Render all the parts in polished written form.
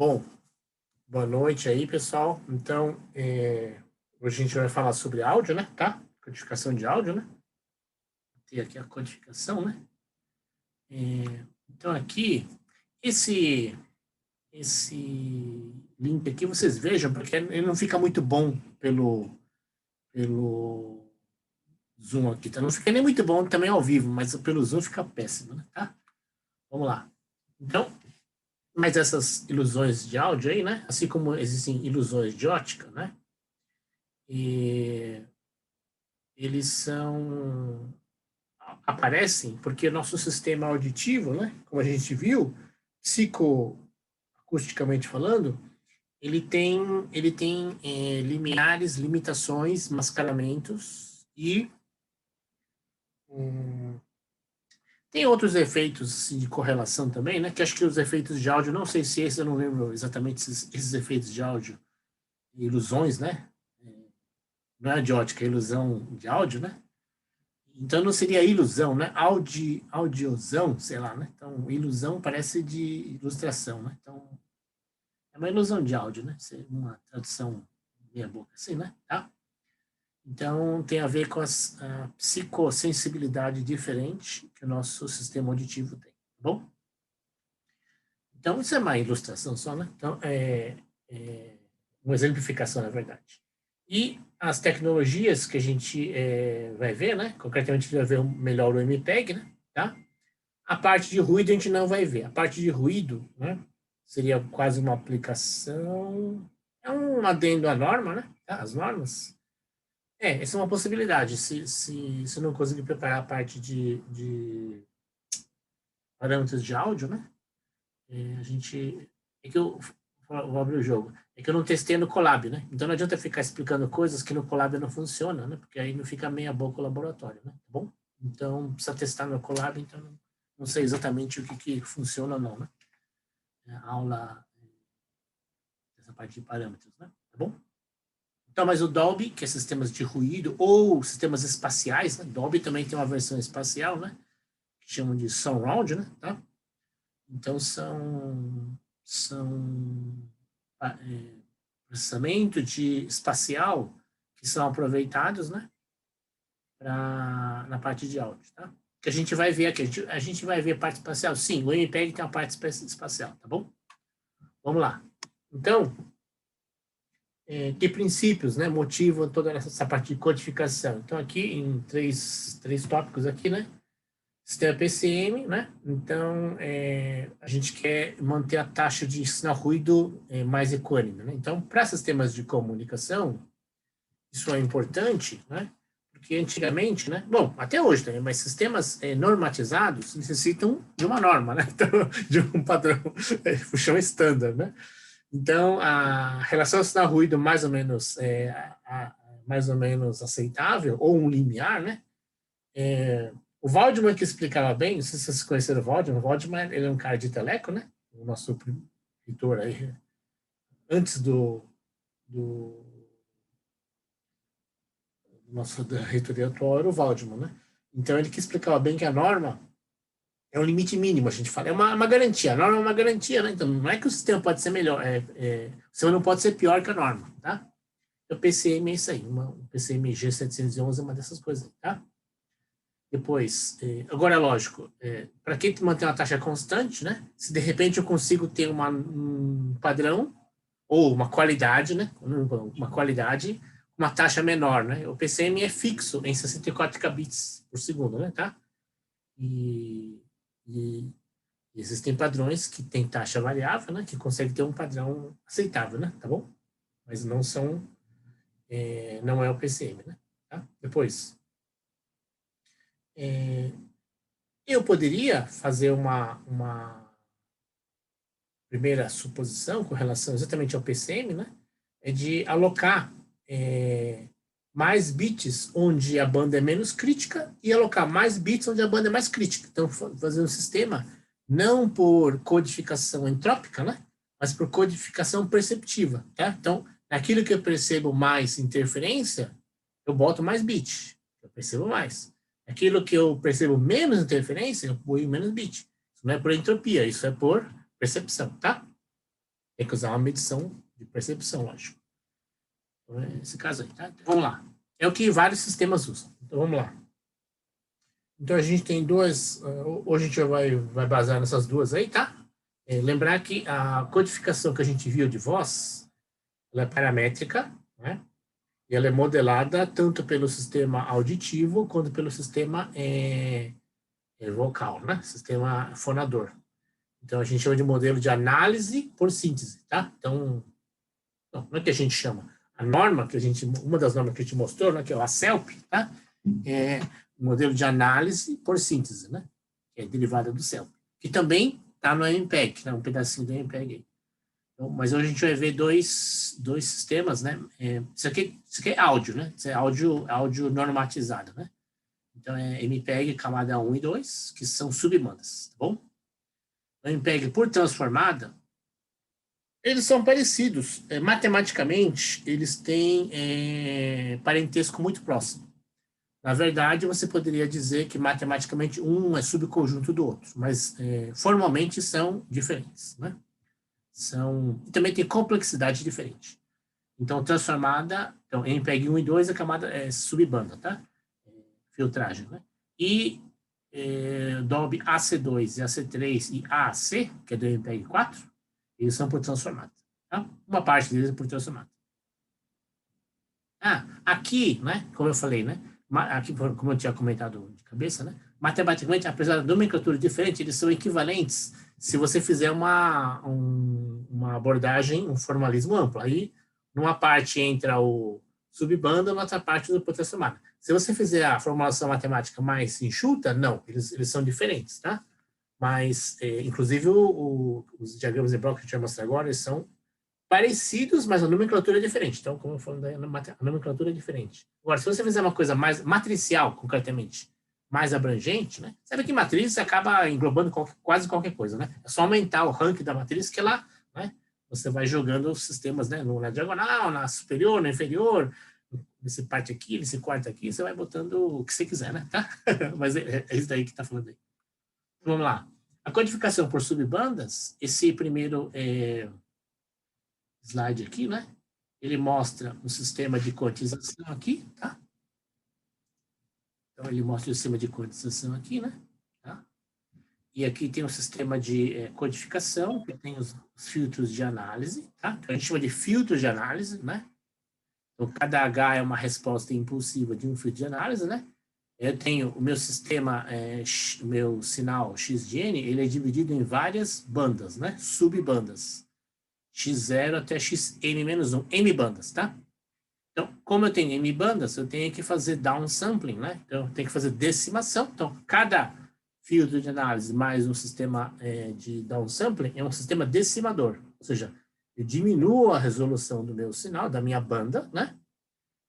Bom, boa noite aí, pessoal. Então, hoje a gente vai falar sobre áudio, né? Tá? Codificação de áudio, né? Tem aqui a codificação, né? Então, aqui, esse link aqui, vocês vejam, porque ele não fica muito bom pelo Zoom aqui, tá? Não fica nem muito bom também ao vivo, mas pelo Zoom fica péssimo, né? Tá? Vamos lá. Então, mas essas ilusões de áudio aí, né? Assim como existem ilusões de ótica, né? E eles aparecem porque nosso sistema auditivo, né? Como a gente viu, psicoacusticamente falando, ele tem limiares, limitações, mascaramentos e tem outros efeitos assim, de correlação também, né? Que acho que os efeitos de áudio, não sei se esse, eu não lembro exatamente esses efeitos de áudio, ilusões, né? Não é de ótica, é ilusão de áudio, né? Então não seria ilusão, né? Audiozão, sei lá, né? Então, ilusão parece de ilustração, né? Então, é uma ilusão de áudio, né? Uma tradução meia boca, assim, né? Tá? Então, tem a ver com a psicossensibilidade diferente que o nosso sistema auditivo tem, tá bom? Então, isso é uma ilustração só, né? Então, uma exemplificação, na verdade. E as tecnologias que a gente vai ver, né? Concretamente, a gente vai ver melhor o MPEG, né? Tá? A parte de ruído a gente não vai ver. A parte de ruído, né? Seria quase uma aplicação... É um adendo à norma, né? Tá? As normas. Essa é uma possibilidade. Se não conseguir preparar a parte de parâmetros de áudio, né? A gente... É que eu vou abrir o jogo. É que eu não testei no Colab, né? Então não adianta ficar explicando coisas que no Colab não funcionam, né? Porque aí não fica meia boca o laboratório, né? Tá bom? Então precisa testar no Colab, então não sei exatamente o que funciona ou não, né? A aula dessa parte de parâmetros, né? Tá bom? Então, mas o Dolby, que é sistemas de ruído ou sistemas espaciais, né? Dolby também tem uma versão espacial, né? Que chamam de surround, né? Tá? Então são processamento de espacial que são aproveitados, né, na parte de áudio, tá? Que a gente vai ver aqui, a gente vai ver parte espacial. Sim, o MPEG tem a parte espacial, tá bom? Vamos lá. Então, que princípios, né, motivam toda essa parte de codificação? Então, aqui em três tópicos aqui, né? Sistema PCM, né? Então, a gente quer manter a taxa de sinal ruído mais equânime, né? Então, para sistemas de comunicação, isso é importante, né? Porque antigamente, né? Bom, até hoje também, mas sistemas normatizados necessitam de uma norma, né? Então, de um padrão, puxão estándar, né? Então, a relação sinal ruído mais ou menos aceitável ou um limiar, né? O Waldman que explicava bem, não sei se vocês conheceram o Waldman ele é um cara de teleco, né? O nosso editor aí, antes do nosso da reitoria atual era o Waldman, né? Então ele que explicava bem que a norma é um limite mínimo, a gente fala, é uma garantia, a norma é uma garantia, né? Então não é que o sistema pode ser melhor, o sistema não pode ser pior que a norma, tá? O PCM é isso aí, o PCM G711 é uma dessas coisas, tá? Depois, agora é lógico, para quem mantém uma taxa constante, né? Se de repente eu consigo ter um padrão ou uma qualidade, né? Uma qualidade, uma taxa menor, né? O PCM é fixo em 64 kbps por segundo, né? Tá? E existem padrões que têm taxa variável, né? Que conseguem ter um padrão aceitável, né? Tá bom? Mas não são, não é o PCM, né? Tá? Depois, eu poderia fazer uma primeira suposição com relação exatamente ao PCM, né? É de alocar mais bits onde a banda é menos crítica e alocar mais bits onde a banda é mais crítica. Então, fazer um sistema não por codificação entrópica, né? Mas por codificação perceptiva, tá? Então, naquilo que eu percebo mais interferência, eu boto mais bit, eu percebo mais. Aquilo que eu percebo menos interferência, eu ponho menos bit. Isso não é por entropia, isso é por percepção, tá? Tem que usar uma medição de percepção, lógico. Então, é esse caso aí, tá? Então, vamos lá. É o que vários sistemas usam. Então, vamos lá. Então, a gente tem duas... Hoje a gente vai basear nessas duas aí, tá? Lembrar que a codificação que a gente viu de voz, ela é paramétrica, né? E ela é modelada tanto pelo sistema auditivo quanto pelo sistema vocal, né? Sistema fonador. Então, a gente chama de modelo de análise por síntese, tá? Então, não é que a gente chama. A norma que uma das normas que a gente mostrou, né, que é a CELP, tá? É o modelo de análise por síntese, né? Que é derivada do CELP. Que também está no MPEG, né? Um pedacinho do MPEG aí. Então, mas hoje a gente vai ver dois sistemas, né? Isso aqui é áudio, né? Isso é áudio normatizado, né? Então, é MPEG camada 1 e 2, que são subbandas, tá bom? O MPEG por transformada, eles são parecidos. Matematicamente, eles têm parentesco muito próximo. Na verdade, você poderia dizer que matematicamente um é subconjunto do outro, mas formalmente são diferentes, né? Também tem complexidade diferente. Então, transformada, então, MPEG 1 e 2 a camada é subbanda, tá? Filtragem, né? E Dolby AC2 e AC3 e AAC, que é do MPEG 4, eles são por transformada, tá? Uma parte deles é por transformada. Aqui, né, como eu falei, né, aqui, como eu tinha comentado de cabeça, né, matematicamente, apesar da nomenclatura diferente, eles são equivalentes se você fizer uma abordagem, um formalismo amplo. Aí, numa parte entra o subbanda, na outra parte o por transformada. Se você fizer a formulação matemática mais enxuta, não, eles são diferentes, tá? Mas, inclusive, os diagramas de bloco que a gente vai mostrar agora, eles são parecidos, mas a nomenclatura é diferente. Então, como eu falei, a nomenclatura é diferente. Agora, se você fizer uma coisa mais matricial, concretamente, mais abrangente, né? Sabe que matriz acaba englobando quase qualquer coisa, né? É só aumentar o ranking da matriz que ela, né? Você vai jogando os sistemas, né? Na diagonal, na superior, na inferior, nesse parte aqui, nesse quarto aqui, você vai botando o que você quiser, né? Tá? Mas é isso daí que está falando aí. Vamos lá. A codificação por subbandas, esse primeiro slide aqui, né? Ele mostra o sistema de quantização aqui, tá? Então, ele mostra o sistema de quantização aqui, né? Tá? E aqui tem o sistema de codificação, que tem os filtros de análise, tá? Então, a gente chama de filtros de análise, né? Então, cada H é uma resposta impulsiva de um filtro de análise, né? Eu tenho o meu sistema, o meu sinal X de N, ele é dividido em várias bandas, né? Subbandas. X0 até Xm-1, M bandas, tá? Então, como eu tenho M bandas, eu tenho que fazer downsampling, né? Então, eu tenho que fazer decimação. Então, cada filtro de análise mais um sistema de downsampling é um sistema decimador. Ou seja, eu diminuo a resolução do meu sinal, da minha banda, né?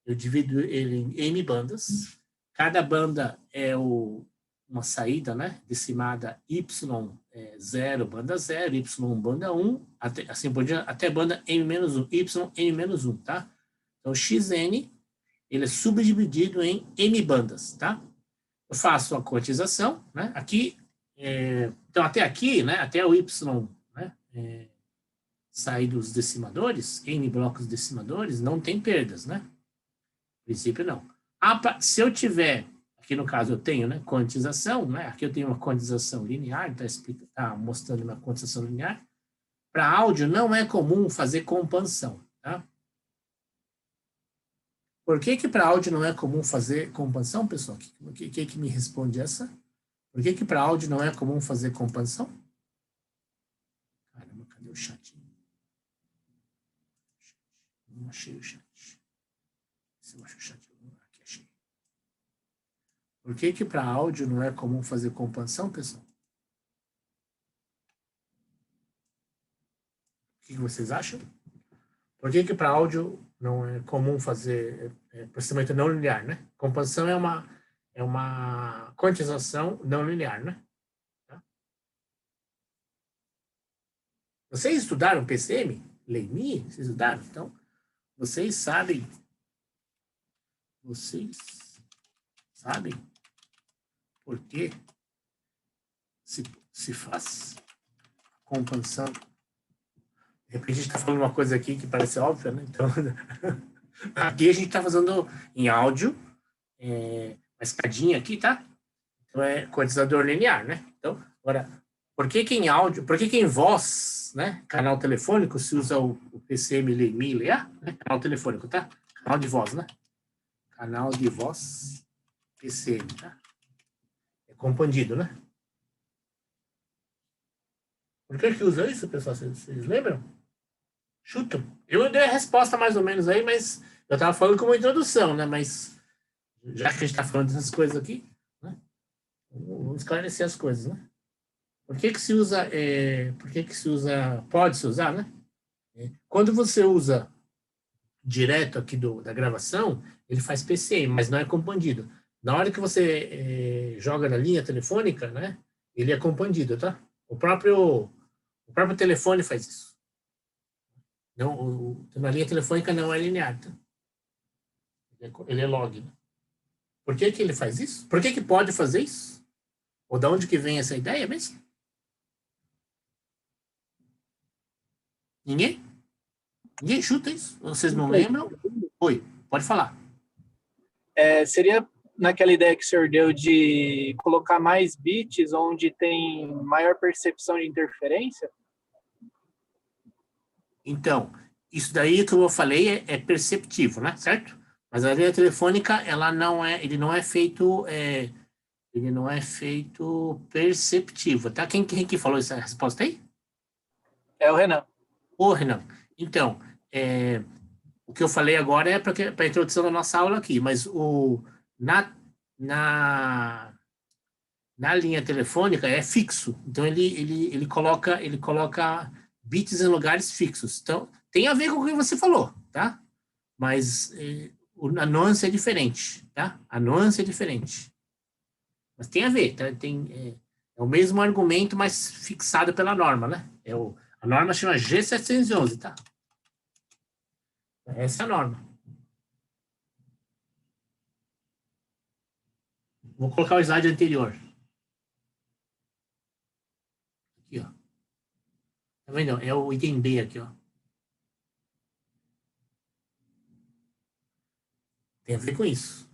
Eu divido ele em M bandas. Cada banda é uma saída, né? Decimada Y0, banda 0, Y1, banda 1, até, assim por diante, até banda M-1, Y, M-1, tá? Então, XN, ele é subdividido em M bandas, tá? Eu faço a quantização, né? Aqui, então, até aqui, né? Até o Y, né? Sair dos decimadores, N blocos decimadores, não tem perdas, né? No princípio, não. Se eu tiver, aqui no caso eu tenho, né, quantização, né? Aqui eu tenho uma quantização linear, tá mostrando uma quantização linear. Para áudio, não é comum fazer companção, tá? Por que para áudio não é comum fazer companção, pessoal? Que me responde essa? Por que para áudio não é comum fazer companção? Caramba, cadê o chat? Não achei o chat. Se eu acho o chat, aqui achei. Por que para áudio não é comum fazer companção, pessoal? O que vocês acham? Por que para áudio não é comum fazer processamento não linear, né? Companção é uma quantização não linear, né? Tá? Vocês estudaram PCM? LEMI? Vocês estudaram? Então, vocês sabem por que se faz companção repente a gente está falando uma coisa aqui que parece óbvia, né? Então, aqui a gente está fazendo em áudio, uma escadinha aqui, tá? Então é quantizador linear, né? Então, agora, por que em áudio, por que em voz, né? Canal telefônico se usa o PCM, LEMI, LEA, né? Canal telefônico, tá? Canal de voz, né? Canal de voz, PCM, tá? É compandido, né? Por que usa isso, pessoal? Vocês lembram? Chutam. Eu dei a resposta mais ou menos aí, mas eu estava falando como introdução, né? Mas já que a gente está falando dessas coisas aqui, né? Vamos esclarecer as coisas, né? Por que se usa, pode se usar, né? Quando você usa direto aqui da gravação, ele faz PCM, mas não é compandido. Na hora que você joga na linha telefônica, né? Ele é compandido, tá? O próprio telefone faz isso. Não, na linha telefônica não é linear, tá? Ele é log, né? Por que ele faz isso? Por que pode fazer isso? Ou de onde que vem essa ideia mesmo? Ninguém? Ninguém chuta isso? Vocês não lembram? Oi, pode falar. Seria naquela ideia que o senhor deu de colocar mais bits onde tem maior percepção de interferência? Então, isso daí que eu falei é perceptivo, né? Certo? Mas a linha telefônica, ele não é feito perceptivo, tá? Quem que falou essa resposta aí? É o Renan. Ô, Renan, então, o que eu falei agora é para a introdução da nossa aula aqui, mas na, na linha telefônica é fixo, então ele coloca bits em lugares fixos. Então, tem a ver com o que você falou, tá? Mas a nuance é diferente, tá? A nuance é diferente. Mas tem a ver, tá? É o mesmo argumento, mas fixado pela norma, né? A norma chama G711, tá? Essa é a norma. Vou colocar o slide anterior. Aqui, ó. Tá vendo? É o item B aqui, ó. Tem a ver com isso.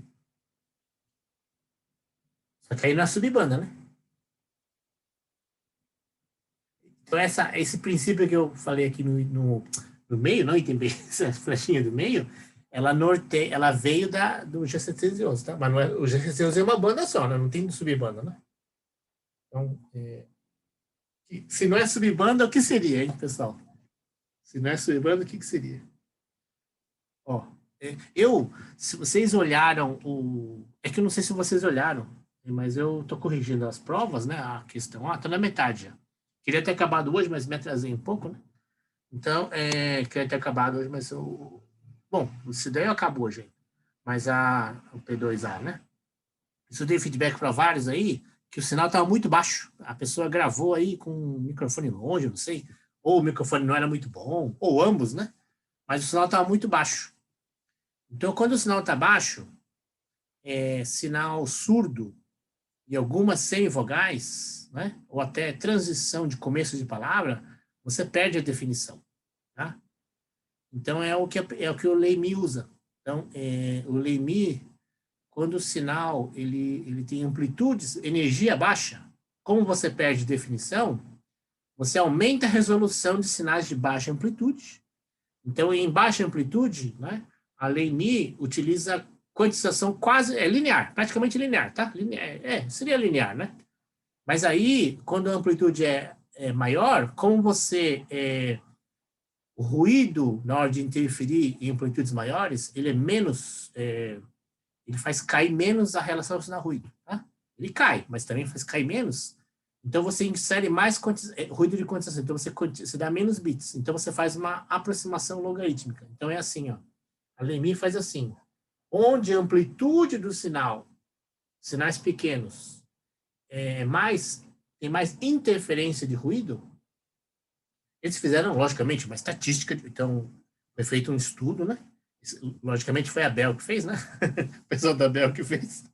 Só que aí não é subbanda, né? Então, esse princípio que eu falei aqui no meio, não item B, essa flechinha do meio, ela veio do G711, tá? Mas não o G711 é uma banda só, né? Não tem subbanda, né? Então, se não é subbanda, o que seria, hein, pessoal? Se não é subbanda, o que seria? Ó, se vocês olharam é que eu não sei se vocês olharam, mas eu tô corrigindo as provas, né? A questão, tá na metade já. Queria ter acabado hoje, mas me atrasei um pouco, né? Então, queria ter acabado hoje, mas bom, se der eu acabo hoje ainda. Mas o P2A, né? Isso dei feedback para vários aí, que o sinal estava muito baixo. A pessoa gravou aí com o microfone longe, não sei, ou o microfone não era muito bom, ou ambos, né? Mas o sinal estava muito baixo. Então, quando o sinal está baixo, sinal surdo e algumas semivogais, né? Ou até transição de começo de palavra, você perde a definição, tá? Então, é o que o LEMI usa. Então, o LEMI, quando o sinal ele tem amplitudes, energia baixa, como você perde definição, você aumenta a resolução de sinais de baixa amplitude. Então, em baixa amplitude, né, a LEMI utiliza quantização quase linear, praticamente linear, tá? Seria linear, né? Mas aí, quando a amplitude é maior, como o ruído, na hora de interferir em amplitudes maiores, ele é menos, ele faz cair menos a relação sinal-ruído, tá? Ele cai, mas também faz cair menos. Então, você insere mais ruído de quantização, então você dá menos bits. Então, você faz uma aproximação logarítmica. Então, é assim, ó. A LEMI faz assim. Onde a amplitude do sinal, sinais pequenos, tem mais interferência de ruído, eles fizeram, logicamente, uma estatística, então foi feito um estudo, né? Logicamente foi a Bell que fez, né? O pessoal da Bell que fez.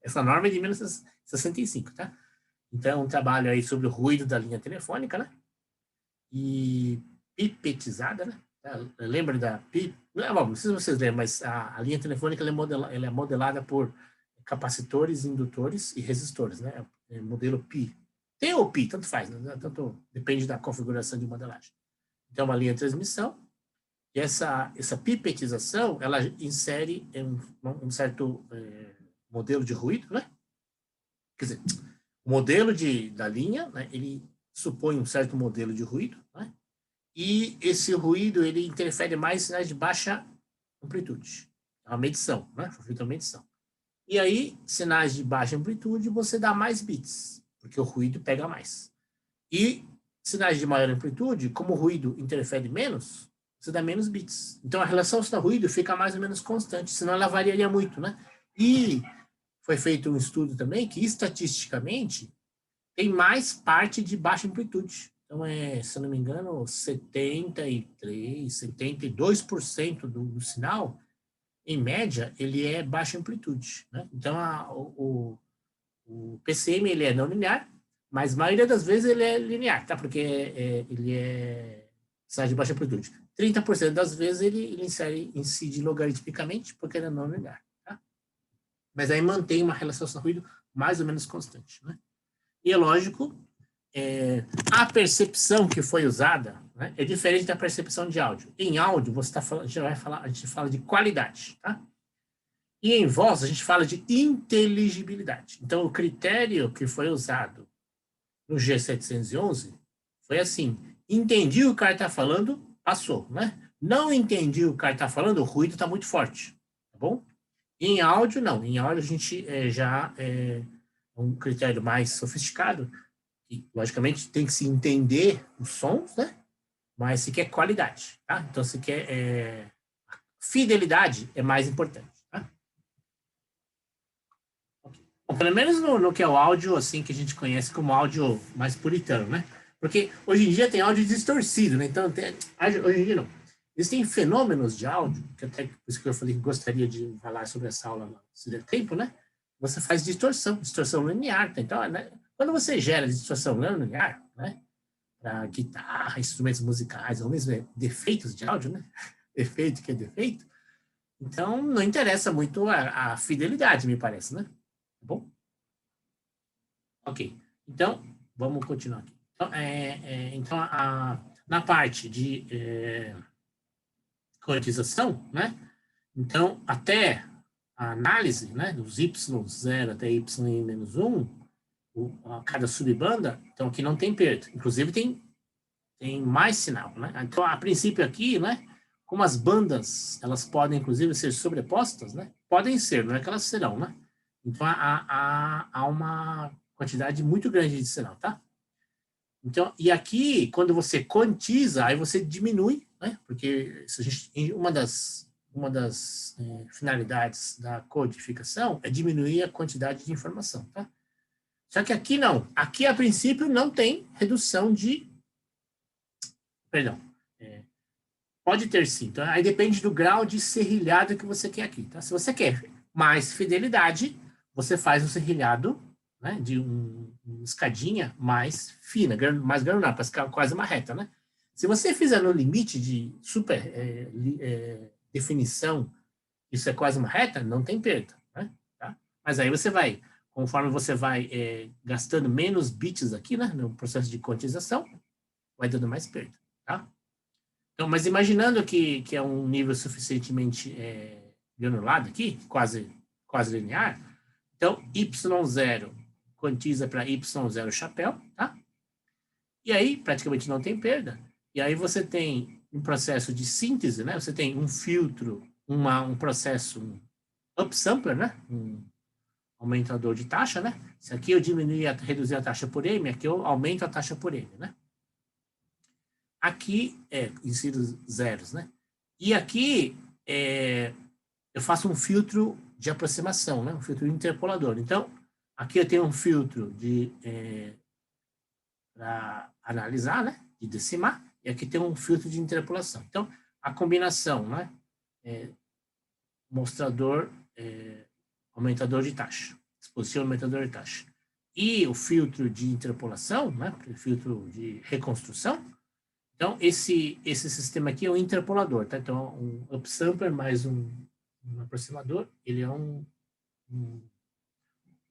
Essa norma é de 1965, tá? Então, um trabalho aí sobre o ruído da linha telefônica, né? E pipetizada, né? Lembra da PIP? Não sei se vocês lembram, mas a linha telefônica ela é modelada por capacitores, indutores e resistores, né? É modelo Pi. Tem ou Pi, tanto faz, né? Tanto depende da configuração de modelagem. Então, uma linha de transmissão, e essa pipetização, ela insere um certo modelo de ruído, né? Quer dizer, o modelo da linha, né, ele supõe um certo modelo de ruído, né? E esse ruído, ele interfere mais em sinais de baixa amplitude. É uma medição, né? Foi feita uma medição. E aí, sinais de baixa amplitude, você dá mais bits, porque o ruído pega mais. E sinais de maior amplitude, como o ruído interfere menos, você dá menos bits. Então, a relação sinal-ruído fica mais ou menos constante, senão ela variaria muito, né? E foi feito um estudo também que, estatisticamente, tem mais parte de baixa amplitude. Então, se eu não me engano, 72% do sinal, em média, ele é baixa amplitude, né? Então, o PCM ele é não linear, mas a maioria das vezes ele é linear, tá? Porque ele é sinal de baixa amplitude. 30% das vezes ele incide logaritmicamente, porque ele é não linear, tá? Mas aí mantém uma relação com o ruído mais ou menos constante, né? E é lógico, a percepção que foi usada, né, é diferente da percepção de áudio. Em áudio, você tá falando, a gente fala de qualidade, tá? E em voz, a gente fala de inteligibilidade. Então, o critério que foi usado no G711 foi assim: entendi o que o cara está falando, passou, né? Não entendi o que o cara está falando, o ruído está muito forte, tá bom? E em áudio, não. Em áudio, a gente já é um critério mais sofisticado, e, logicamente, tem que se entender os sons, né? Mas se quer qualidade, tá? Então, se quer fidelidade, é mais importante, tá? Okay. Bom, pelo menos no que é o áudio, assim, que a gente conhece como áudio mais puritano, né? Porque hoje em dia tem áudio distorcido, né? Então, hoje em dia não. Existem fenômenos de áudio, que até por isso que eu falei que gostaria de falar sobre essa aula se der tempo, né? Você faz distorção linear, tá? Então, né? Quando você gera distorção linear, né? Para guitarra, instrumentos musicais, ou mesmo defeitos de áudio, né? Efeito que é defeito. Então, não interessa muito a fidelidade, me parece, né? Tá bom? Ok. Então, vamos continuar aqui. Então, na parte de quantização, né? Então, até a análise, né? Dos y0 até y-1, cada subbanda, então aqui não tem perda. Inclusive, tem mais sinal, né? Então, a princípio aqui, né? Como as bandas, elas podem, inclusive, ser sobrepostas, né? Podem ser, não é que elas serão, né? Então, há uma quantidade muito grande de sinal, tá? Então, e aqui, quando você quantiza, aí você diminui, né? Porque uma das finalidades da codificação é diminuir a quantidade de informação, tá? Só que aqui não. Aqui, a princípio, não tem redução de... Perdão. Pode ter sim. Então, aí depende do grau de serrilhado que você quer aqui, tá? Se você quer mais fidelidade, você faz um serrilhado, né, de uma escadinha mais fina, mais granular, para ficar quase uma reta, né? Se você fizer no limite de super definição, isso é quase uma reta, não tem perda, né? Tá? Mas aí você vai, conforme você vai gastando menos bits aqui, né, no processo de quantização, vai dando mais perda, tá? Então, mas imaginando que é um nível suficientemente granulado aqui, quase linear, então y0 quantiza para y0 chapéu, tá? E aí praticamente não tem perda. E aí você tem um processo de síntese, né? Você tem um filtro, um processo, um upsampler, né? Um aumentador de taxa, né? Se aqui eu reduzir a taxa por M, aqui eu aumento a taxa por M, né? Aqui insiro zeros, né? E aqui eu faço um filtro de aproximação, né? Um filtro interpolador. Então, aqui eu tenho um filtro para analisar, né? De decimar, e aqui tem um filtro de interpolação. Então, a combinação, né? Mostrador, aumentador de taxa, dispositivo aumentador de taxa. E o filtro de interpolação, né? O filtro de reconstrução, Então, esse sistema aqui é um interpolador, tá? Então, um upsampler mais um aproximador, ele é um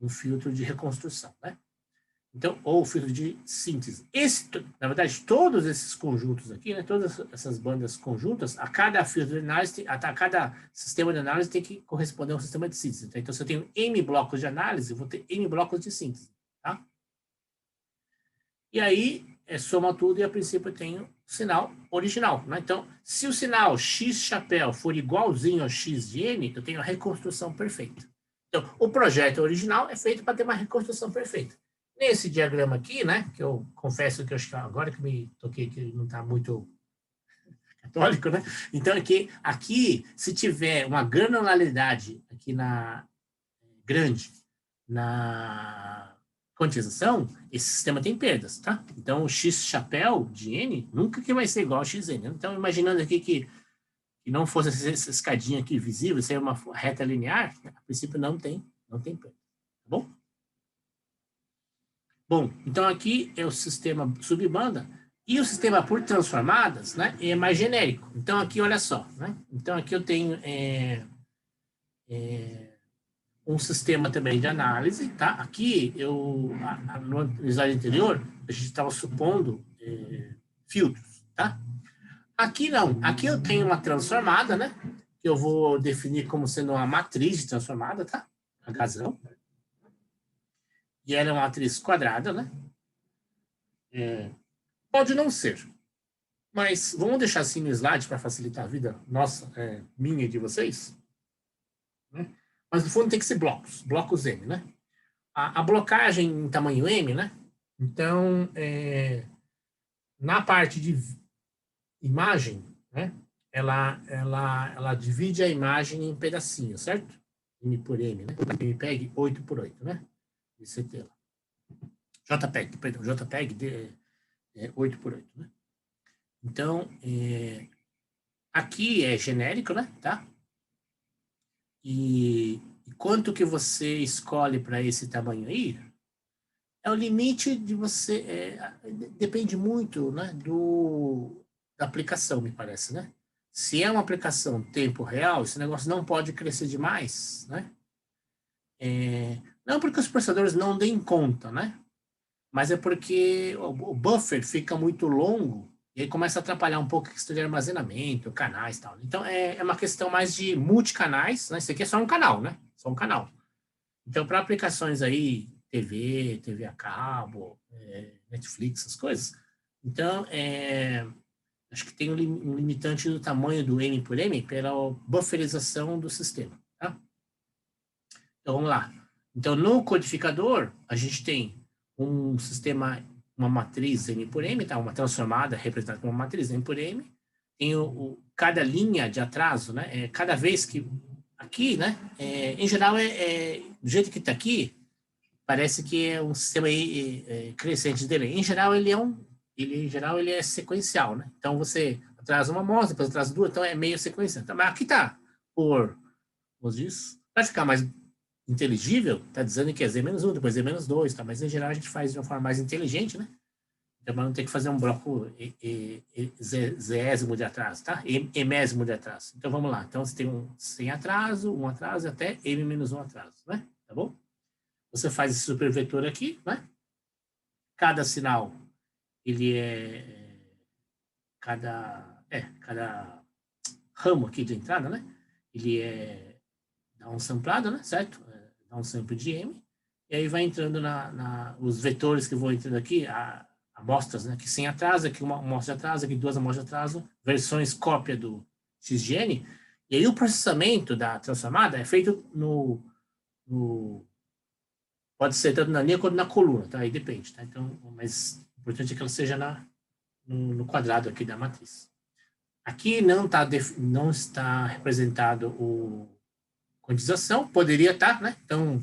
filtro de reconstrução, né? Então, ou filtro de síntese. Na verdade, todos esses conjuntos aqui, né, todas essas bandas conjuntas, a cada filtro de análise, a cada sistema de análise tem que corresponder a um sistema de síntese. Tá? Então, se eu tenho M blocos de análise, eu vou ter M blocos de síntese. Tá? E aí, soma tudo e, a princípio, eu tenho o sinal original. Né? Então, se o sinal X chapéu for igualzinho ao X de N, eu tenho a reconstrução perfeita. Então, o projeto original é feito para ter uma reconstrução perfeita. Nesse diagrama aqui, né, que eu confesso que eu acho que agora que me toquei que não está muito católico, né? Então, aqui, se tiver uma granularidade aqui grande na quantização, esse sistema tem perdas, tá? Então, o X chapéu de N nunca que vai ser igual a XN. Então, imaginando aqui que não fosse essa escadinha aqui visível, ser uma reta linear, a princípio não tem perda, tá bom? Bom, então aqui é o sistema subbanda e o sistema por transformadas, né, é mais genérico. Então aqui, olha só, né? Então aqui eu tenho um sistema também de análise, tá? Aqui, no slide anterior, a gente estava supondo filtros, tá? Aqui não, aqui eu tenho uma transformada, né? Que eu vou definir como sendo uma matriz de transformada, tá? A razão. E ela é uma matriz quadrada, né? Pode não ser. Mas vamos deixar assim no slide para facilitar a vida nossa, minha e de vocês. Né? Mas no fundo tem que ser blocos M, né? A blocagem em tamanho M, né? Então, na parte de imagem, né? Ela divide a imagem em pedacinhos, certo? M por M, né? MPEG 8 por 8, né? ICT lá. JPEG 8 por 8, né? Então, aqui é genérico, né? Tá? E quanto que você escolhe para esse tamanho aí, é o limite de você... depende muito, né, da aplicação, me parece, né? Se é uma aplicação tempo real, esse negócio não pode crescer demais, né? Não porque os processadores não deem conta, né? Mas é porque o buffer fica muito longo e aí começa a atrapalhar um pouco a questão de armazenamento, canais e tal. Então, é uma questão mais de multicanais, né? Isso aqui é só um canal, né? Só um canal. Então, para aplicações aí, TV a cabo, Netflix, essas coisas, então, acho que tem um limitante do tamanho do M por M pela bufferização do sistema, tá? Então, vamos lá. Então, no codificador, a gente tem um sistema, uma matriz M por M, tá? Uma transformada representada por uma matriz M por M. Tem cada linha de atraso, né? Cada vez que... Aqui, né? Em geral, do jeito que está aqui, parece que é um sistema aí, crescente de delay. Em geral, ele é sequencial, né? Então, você atrasa uma amostra, depois atrasa duas, então é meio sequencial. Então, mas aqui está vamos dizer, para ficar mais inteligível, está dizendo que é Z-1, depois Z-2, tá? Mas em geral a gente faz de uma forma mais inteligente, né? Então, para não ter que fazer um bloco zésimo de atraso, tá? Emésimo de atraso. Então, vamos lá. Então, você tem sem atraso, um atraso até M-1 atraso, né? Tá bom? Você faz esse supervetor aqui, né? Cada sinal, ele cada ramo aqui de entrada, né? Ele dá um samplado, né? Certo? Dá um sample de M. E aí vai entrando os vetores que vão entrando aqui, amostras, né? Que sem atraso, aqui uma amostra de atraso, aqui duas amostras de atraso, versões cópia do XGN. E aí o processamento da transformada é feito pode ser tanto na linha quanto na coluna, tá? Aí depende, tá? Então, mas o importante é que ela seja no quadrado aqui da matriz. Aqui não está representado o quantização, poderia estar, né? Então,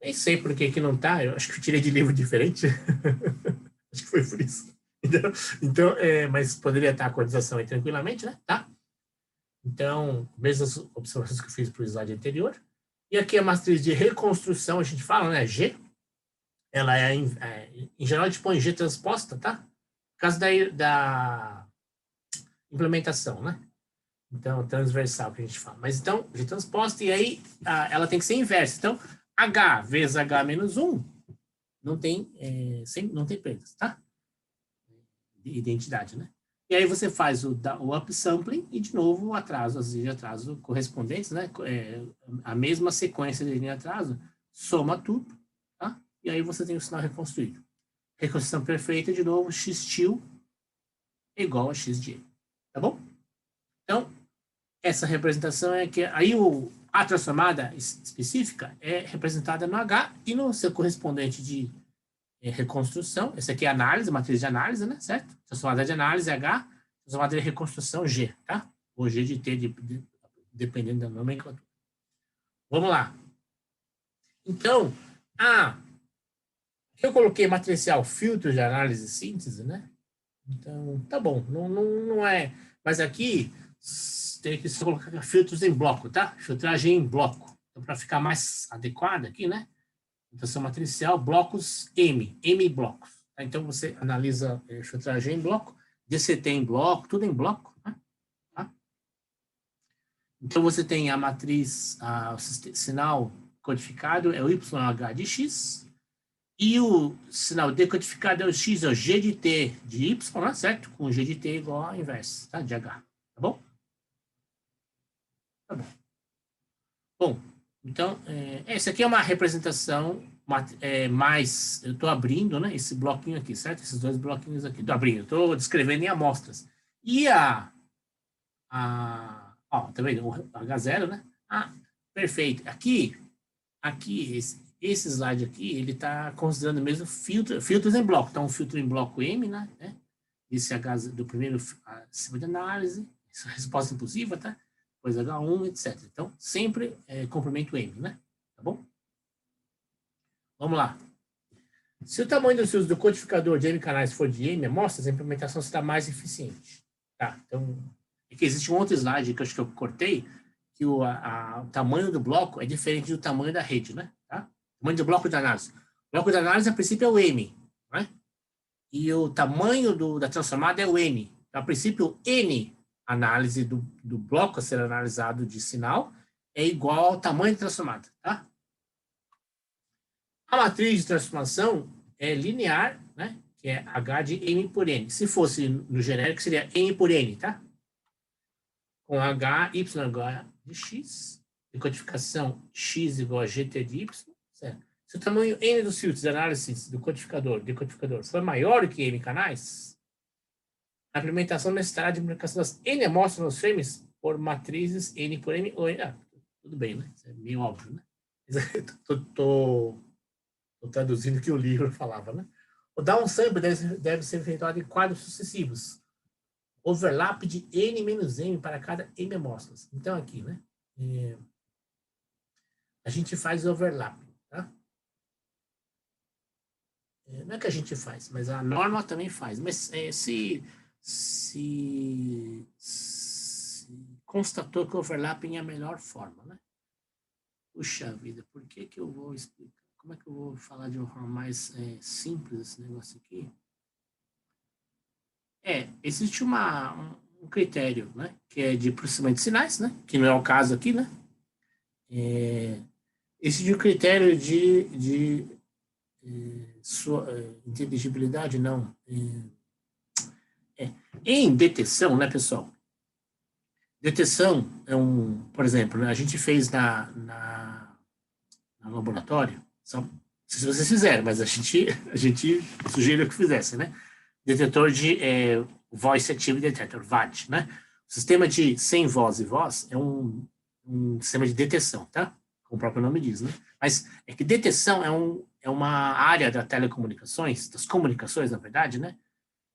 nem sei por que não está, eu acho que eu tirei de livro diferente. Acho que foi por isso. Então, mas poderia estar a quantização aí tranquilamente, né? Tá? Então, mesmas observações que eu fiz para o slide anterior. E aqui a matriz de reconstrução, a gente fala, né? G. Ela em geral, a gente põe G transposta, tá? causa da implementação, né? Então, transversal que a gente fala. Mas então, de transposta, e aí ela tem que ser inversa. Então, H vezes H menos 1 não tem perdas, tá? De identidade, né? E aí você faz o upsampling e, de novo, o atraso, as linhas de atraso correspondentes, né? A mesma sequência de linha de atraso, soma tudo, tá? E aí você tem o sinal reconstruído. Reconstrução perfeita, de novo, x-til igual a x de E, tá bom? Então, essa representação é que aí a transformada específica é representada no H e no seu correspondente de reconstrução. Esse aqui é análise, matriz de análise, né? Certo? Transformada de análise H, transformada de reconstrução G, tá? Ou G de T, dependendo da nomenclatura. Vamos lá. Então, eu coloquei matricial filtro de análise e síntese, né? Então, tá bom. Não é... Mas aqui tem que se colocar filtros em bloco, tá? Filtragem em bloco. Então, para ficar mais adequado aqui, né? Então, matricial, blocos M blocos. Tá? Então, você analisa filtragem em bloco, DCT em bloco, tudo em bloco. Né? Tá? Então, você tem a matriz, o sinal codificado é o YH de X, e o sinal decodificado é o X, é o G de T de Y, né? Certo? Com G de T igual a inverso, tá? De H. Tá bom? Tá bom. Bom, então, essa aqui é uma representação mais... Eu estou abrindo, né, esse bloquinho aqui, certo? Esses dois bloquinhos aqui. Estou abrindo, estou descrevendo em amostras. E ó, tá vendo? O H0, né? Perfeito. Aqui esse slide aqui, ele está considerando mesmo filtros em bloco. Então, um filtro em bloco M, né? Esse H do primeiro sistema de análise, resposta impulsiva, tá? Depois H1, etc. Então, sempre comprimento M, né? Tá bom? Vamos lá. Se o tamanho dos fios do codificador de M canais for de M amostras, a implementação será mais eficiente. Tá? Então, aqui existe um outro slide que eu acho que eu cortei, que o tamanho do bloco é diferente do tamanho da rede, né? Tá? O tamanho do bloco de análise. O bloco de análise, a princípio, é o M, né? E o tamanho da transformada é o N. Então, a princípio, N análise do bloco a ser analisado de sinal é igual ao tamanho da transformada, tá? A matriz de transformação é linear, né? Que é H de M por N. Se fosse no genérico, seria N por N, tá? Com H, Y igual a de X, de codificação X igual a GT de Y, certo? Se o tamanho N dos filtros de análise do decodificador for maior do que M canais, a implementação necessitará de multiplicação das N amostras nos frames por matrizes N por M ou N. Tudo bem, né? Isso é meio óbvio, né? Estou traduzindo o que o livro falava, né? O downsample deve ser efetuado em quadros sucessivos. Overlap de N menos M para cada M amostras. Então, aqui, né? A gente faz overlap, tá? Não é que a gente faz, mas a norma também faz. Mas se constatou que o overlapping é a melhor forma, né? Puxa vida, por que eu vou explicar? Como é que eu vou falar de uma forma mais simples esse negócio aqui? Existe um critério, né? Que é de processamento de sinais, né? Que não é o caso aqui, né? Existe um critério de sua inteligibilidade, não. Em detecção, né, pessoal? Detecção é por exemplo, né, a gente fez no laboratório, não sei se vocês fizeram, mas a gente sugeriu que fizessem, né? Detetor de Voice Active Detector, VAD, né? O sistema de sem voz e voz é um sistema de detecção, tá? Como o próprio nome diz, né? Mas é que detecção é uma área da telecomunicações, das comunicações, na verdade, né?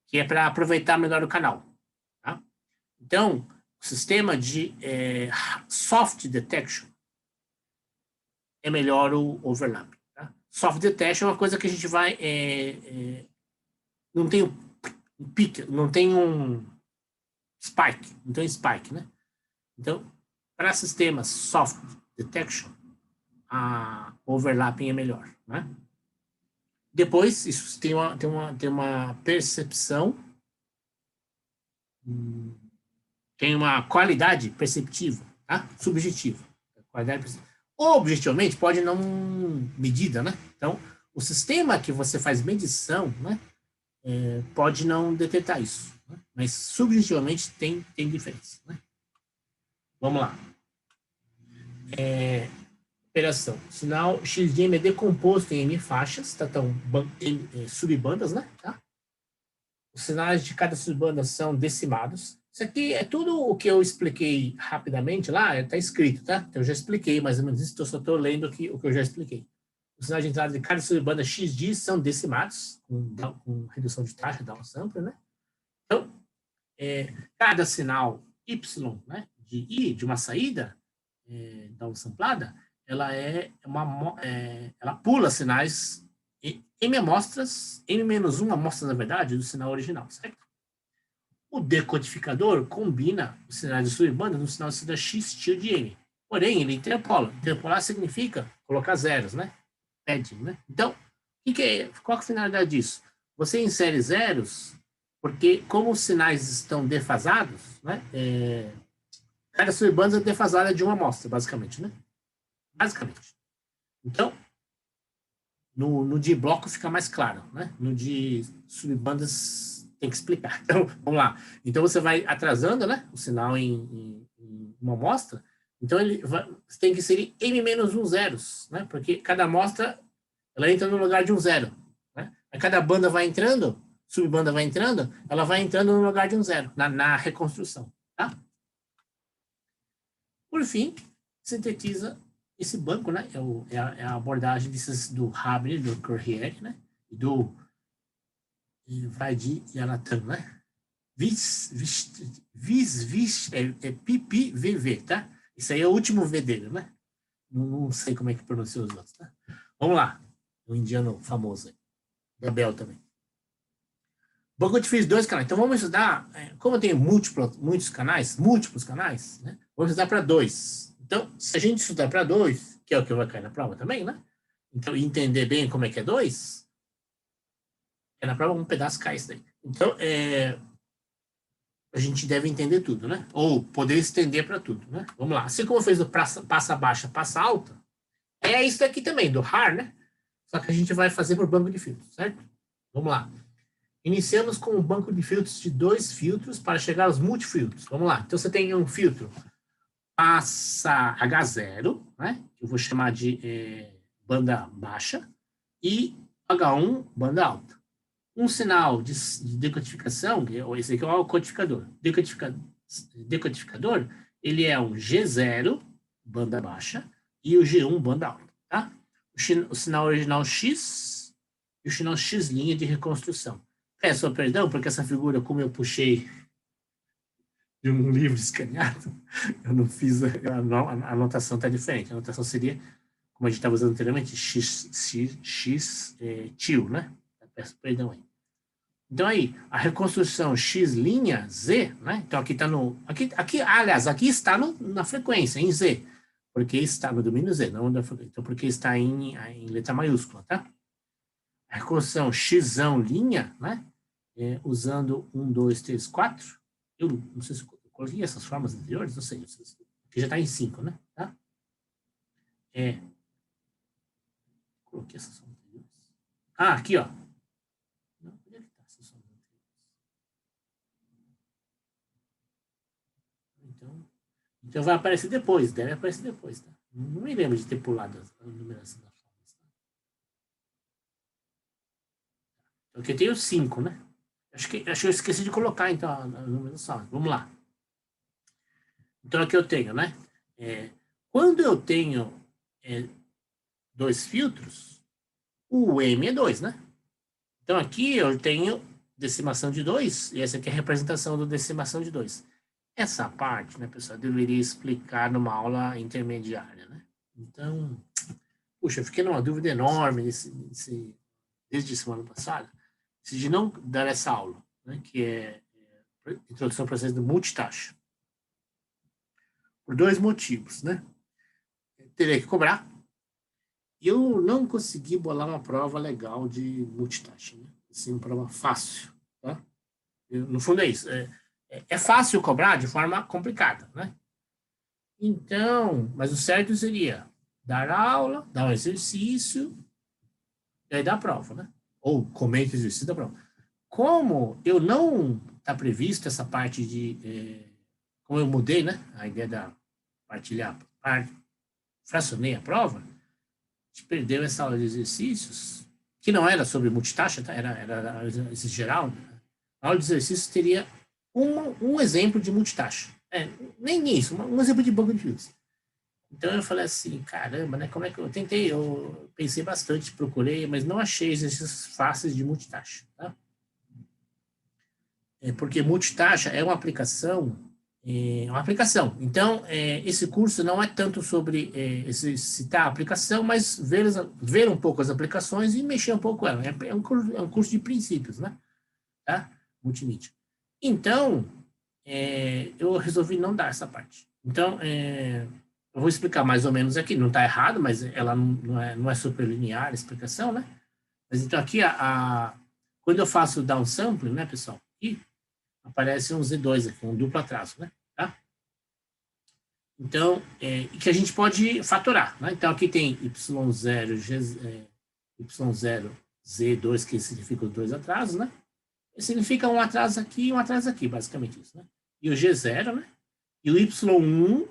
Que é para aproveitar melhor o canal, tá? Então, o sistema de soft detection é melhor o overlap. Tá? Soft detection é uma coisa que a gente vai... não tem um pique, não tem um spike, não tem um spike, né? Então, para sistemas soft detection, a overlapping é melhor, né? Depois, isso tem uma percepção tem uma qualidade perceptível, tá? Subjetiva. Qualidade perceptível. Objetivamente, pode não medida, né? Então, o sistema que você faz medição, né, pode não detectar isso, né? Mas subjetivamente tem diferença, né? Vamos lá. Operação. Sinal X de M é decomposto em M faixas, tá? Então, subbandas, né? Tá? Os sinais de cada subbanda são decimados. Isso aqui é tudo o que eu expliquei rapidamente lá, está escrito, tá? Então, eu já expliquei mais ou menos isso, só estou lendo aqui o que eu já expliquei. Os sinais de entrada de cada subbanda XD são decimados, com redução de taxa, downsample, né? Então, cada sinal Y, né, de I, de uma saída downsamplada, ela ela pula sinais M amostras, M-1 amostras, na verdade, do sinal original, certo? O decodificador combina os sinais de subbanda no sinal de saída X tio de M. Porém, ele interpola. Interpolar significa colocar zeros, né? Padding, né? Então, qual é a finalidade disso? Você insere zeros, porque como os sinais estão defasados, né? Cada subbanda é defasada de uma amostra, basicamente, né? Basicamente. Então, no de bloco fica mais claro, né? No de subbandas tem que explicar. Então, vamos lá. Então, você vai atrasando, né? O sinal em uma amostra. Então, você tem que inserir M-1 zeros, né? Porque cada amostra, ela entra no lugar de um zero, né? A cada banda vai entrando, subbanda vai entrando, ela vai entrando no lugar de um zero, na reconstrução, tá? Por fim, sintetiza esse banco, né? É a abordagem do Haber, do Corriere, né? E do Vaidi e Anatan, né? PPVV, tá? Isso aí é o último V dele, né? Não sei como é que pronuncia os outros, tá? Vamos lá. O indiano famoso aí. Gabel também. Banco de fios, 2 canais. Então vamos estudar, como eu tenho múltiplos canais, né? Vamos estudar para 2. Então, se a gente estudar para 2, que é o que vai cair na prova também, né? Então, entender bem como é que é 2, na prova um pedaço cai isso daí. Então, a gente deve entender tudo, né? Ou poder estender para tudo, né? Vamos lá. Assim como fez do passa baixa, passa alta, é isso aqui também, do RAR, né? Só que a gente vai fazer por banco de filtros, certo? Vamos lá. Iniciamos com um banco de filtros de 2 filtros para chegar aos multifiltros. Vamos lá. Então, você tem um filtro passa H0, né? Que eu vou chamar de banda baixa, e H1, banda alta. Um sinal de decodificação, esse aqui é o codificador. Decodificador, ele é um G0, banda baixa, e o G1, banda alta, tá? O sinal original X e o sinal X' de reconstrução. Peço perdão, porque essa figura, como eu puxei de um livro escaneado, eu não fiz, a anotação está diferente. A anotação seria, como a gente estava usando anteriormente, tio, né? Peço perdão aí. Então aí, a reconstrução X' Z, né? Então aqui está aliás, aqui está na frequência, em Z, porque está no domínio Z, não na frequência. Então, porque está em letra maiúscula, tá? A reconstrução X', né? Usando 1, 2, 3, 4. Eu não sei se eu coloquei essas formas anteriores, não sei. Aqui já está em 5, né? Tá? Coloquei essas formas anteriores. Ah, aqui, ó. Não, onde é que está essas formas anteriores? Então vai aparecer depois, deve aparecer depois, tá? Não me lembro de ter pulado a numeração das formas. Tá? Então, aqui eu tenho 5, né? Acho que eu esqueci de colocar, então, a numeração. Vamos lá. Então, aqui eu tenho, né? Quando eu tenho 2 filtros, o M é 2, né? Então, aqui eu tenho decimação de 2, e essa aqui é a representação da decimação de 2. Essa parte, né, pessoal, eu deveria explicar numa aula intermediária, né? Então, puxa, eu fiquei numa dúvida enorme desde semana passada, de não dar essa aula, né, que é introdução ao processo de multitaxa. Por 2 motivos, né? Teria que cobrar. E eu não consegui bolar uma prova legal de multitaxa, né? Assim, uma prova fácil, tá? No fundo é isso. é fácil cobrar de forma complicada, né? Então, mas o certo seria dar aula, dar um exercício, e aí dar a prova, né? Ou comente o exercício da prova. Como eu não está previsto essa parte de... como eu mudei, né? A ideia da partilhar, fracionei a prova, a gente perdeu essa aula de exercícios, que não era sobre multitaxa, tá? Era esse geral. A aula de exercícios teria um exemplo de multitaxa. Nem isso, um exemplo de banco de fios. Então eu falei assim, caramba, né? Como é que eu tentei? Eu pensei bastante, procurei, mas não achei exercícios fáceis de multitaxa, tá? Porque multitaxa é uma aplicação. Então, esse curso não é tanto sobre citar a aplicação, mas ver um pouco as aplicações e mexer um pouco com ela. É um curso de princípios, né? Tá? Multimídia. Então, eu resolvi não dar essa parte. Então, eu vou explicar mais ou menos aqui. Não está errado, mas ela não é super linear a explicação, né? Mas então aqui, quando eu faço downsampling, né, pessoal? Aqui aparece um Z2 aqui, um duplo atraso, né? Tá? Então, que a gente pode fatorar, né? Então aqui tem Y0, Y0, Z2, que significa os dois atrasos, né? Significa um atraso aqui e um atraso aqui, basicamente isso, né? E o G0, né? E o Y1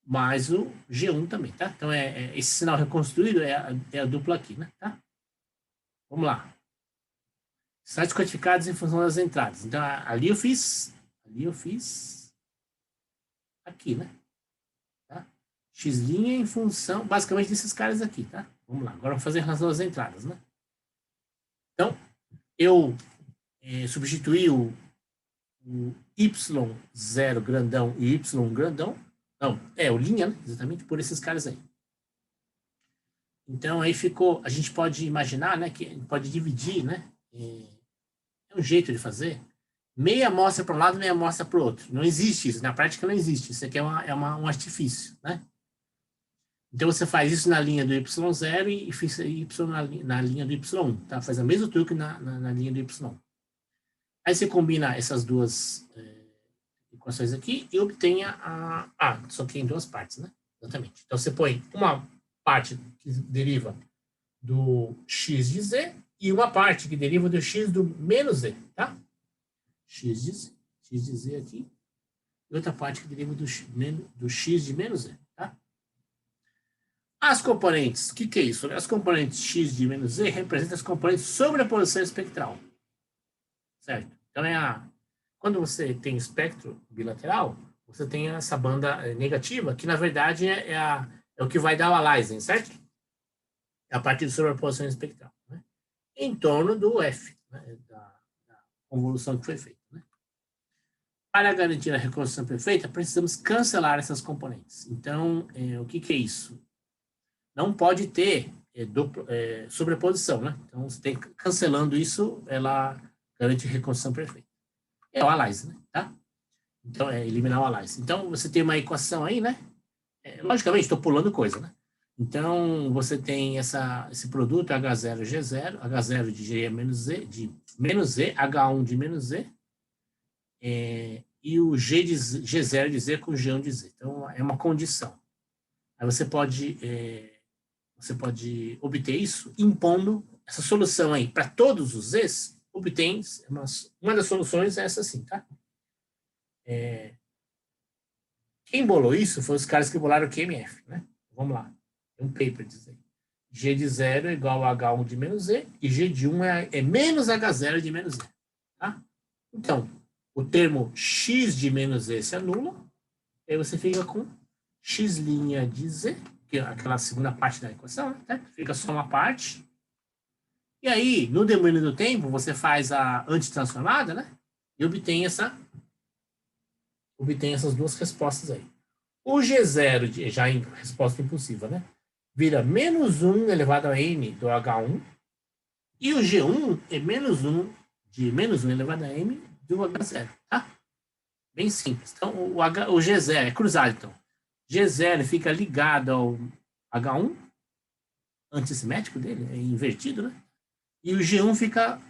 mais o G1 também, tá? Então, esse sinal reconstruído é a dupla aqui, né? Tá? Vamos lá. Sites codificados em função das entradas. Então, ali eu fiz aqui, né? Tá? X' em função, basicamente, desses caras aqui, tá? Vamos lá. Agora vamos fazer em relação às entradas, né? Então, eu substituí o Y0 grandão e Y grandão. Não, o linha, né? Exatamente por esses caras aí. Então, aí ficou... A gente pode imaginar, né? Que a gente pode dividir, né? É um jeito de fazer. Meia amostra para um lado, meia amostra para o outro. Não existe isso. Na prática, não existe. Isso aqui um artifício, né? Então, você faz isso na linha do Y0 e fixa Y na linha do Y1. Tá? Faz o mesmo truque na linha do Y1. Aí você combina essas duas equações aqui e obtém só que em duas partes, né? Exatamente. Então, você põe uma parte que deriva do x de z e uma parte que deriva do x do menos z, tá? X de z aqui e outra parte que deriva do x de menos z, tá? As componentes, o que é isso? As componentes x de menos z representam as componentes sobre a posição espectral, certo? Então, quando você tem espectro bilateral, você tem essa banda negativa, que na verdade é o que vai dar o aliasing, certo? É a partir de sobreposição espectral, né? Em torno do F, né? da convolução que foi feita, né? Para garantir a reconstrução perfeita, precisamos cancelar essas componentes. Então, o que é isso? Não pode ter sobreposição, né? Então, você tem cancelando isso, ela garante reconstrução perfeita. É o aliasing, né? Tá? Então, eliminar o aliasing. Então, você tem uma equação aí, né? Logicamente, estou pulando coisa, né? Então, você tem esse produto H0, G0, H0 de G menos Z, de menos Z, H1 de menos Z, e o G0 de Z com G1 de Z. Então, é uma condição. Aí você pode obter isso impondo essa solução aí para todos os Zs, obtém uma das soluções é essa assim, tá? Quem bolou isso foi os caras que bolaram o QMF, né? Vamos lá. Tem um paper dizendo. G de 0 é igual a H1 de menos Z e G de 1 é menos H0 de menos Z. Tá? Então, o termo X de menos Z se anula, aí você fica com X' de Z, que é aquela segunda parte da equação, né? Fica só uma parte. E aí, no domínio do tempo, você faz a antitransformada, né? E obtém essas duas respostas aí. O G0, já em resposta impulsiva, né? Vira menos 1 elevado a n do H1. E o G1 é menos 1 de menos 1 elevado a m do H0, tá? Bem simples. Então, o G0 é cruzado, então. G0 fica ligado ao H1, antissimétrico dele, é invertido, né? E o G1 fica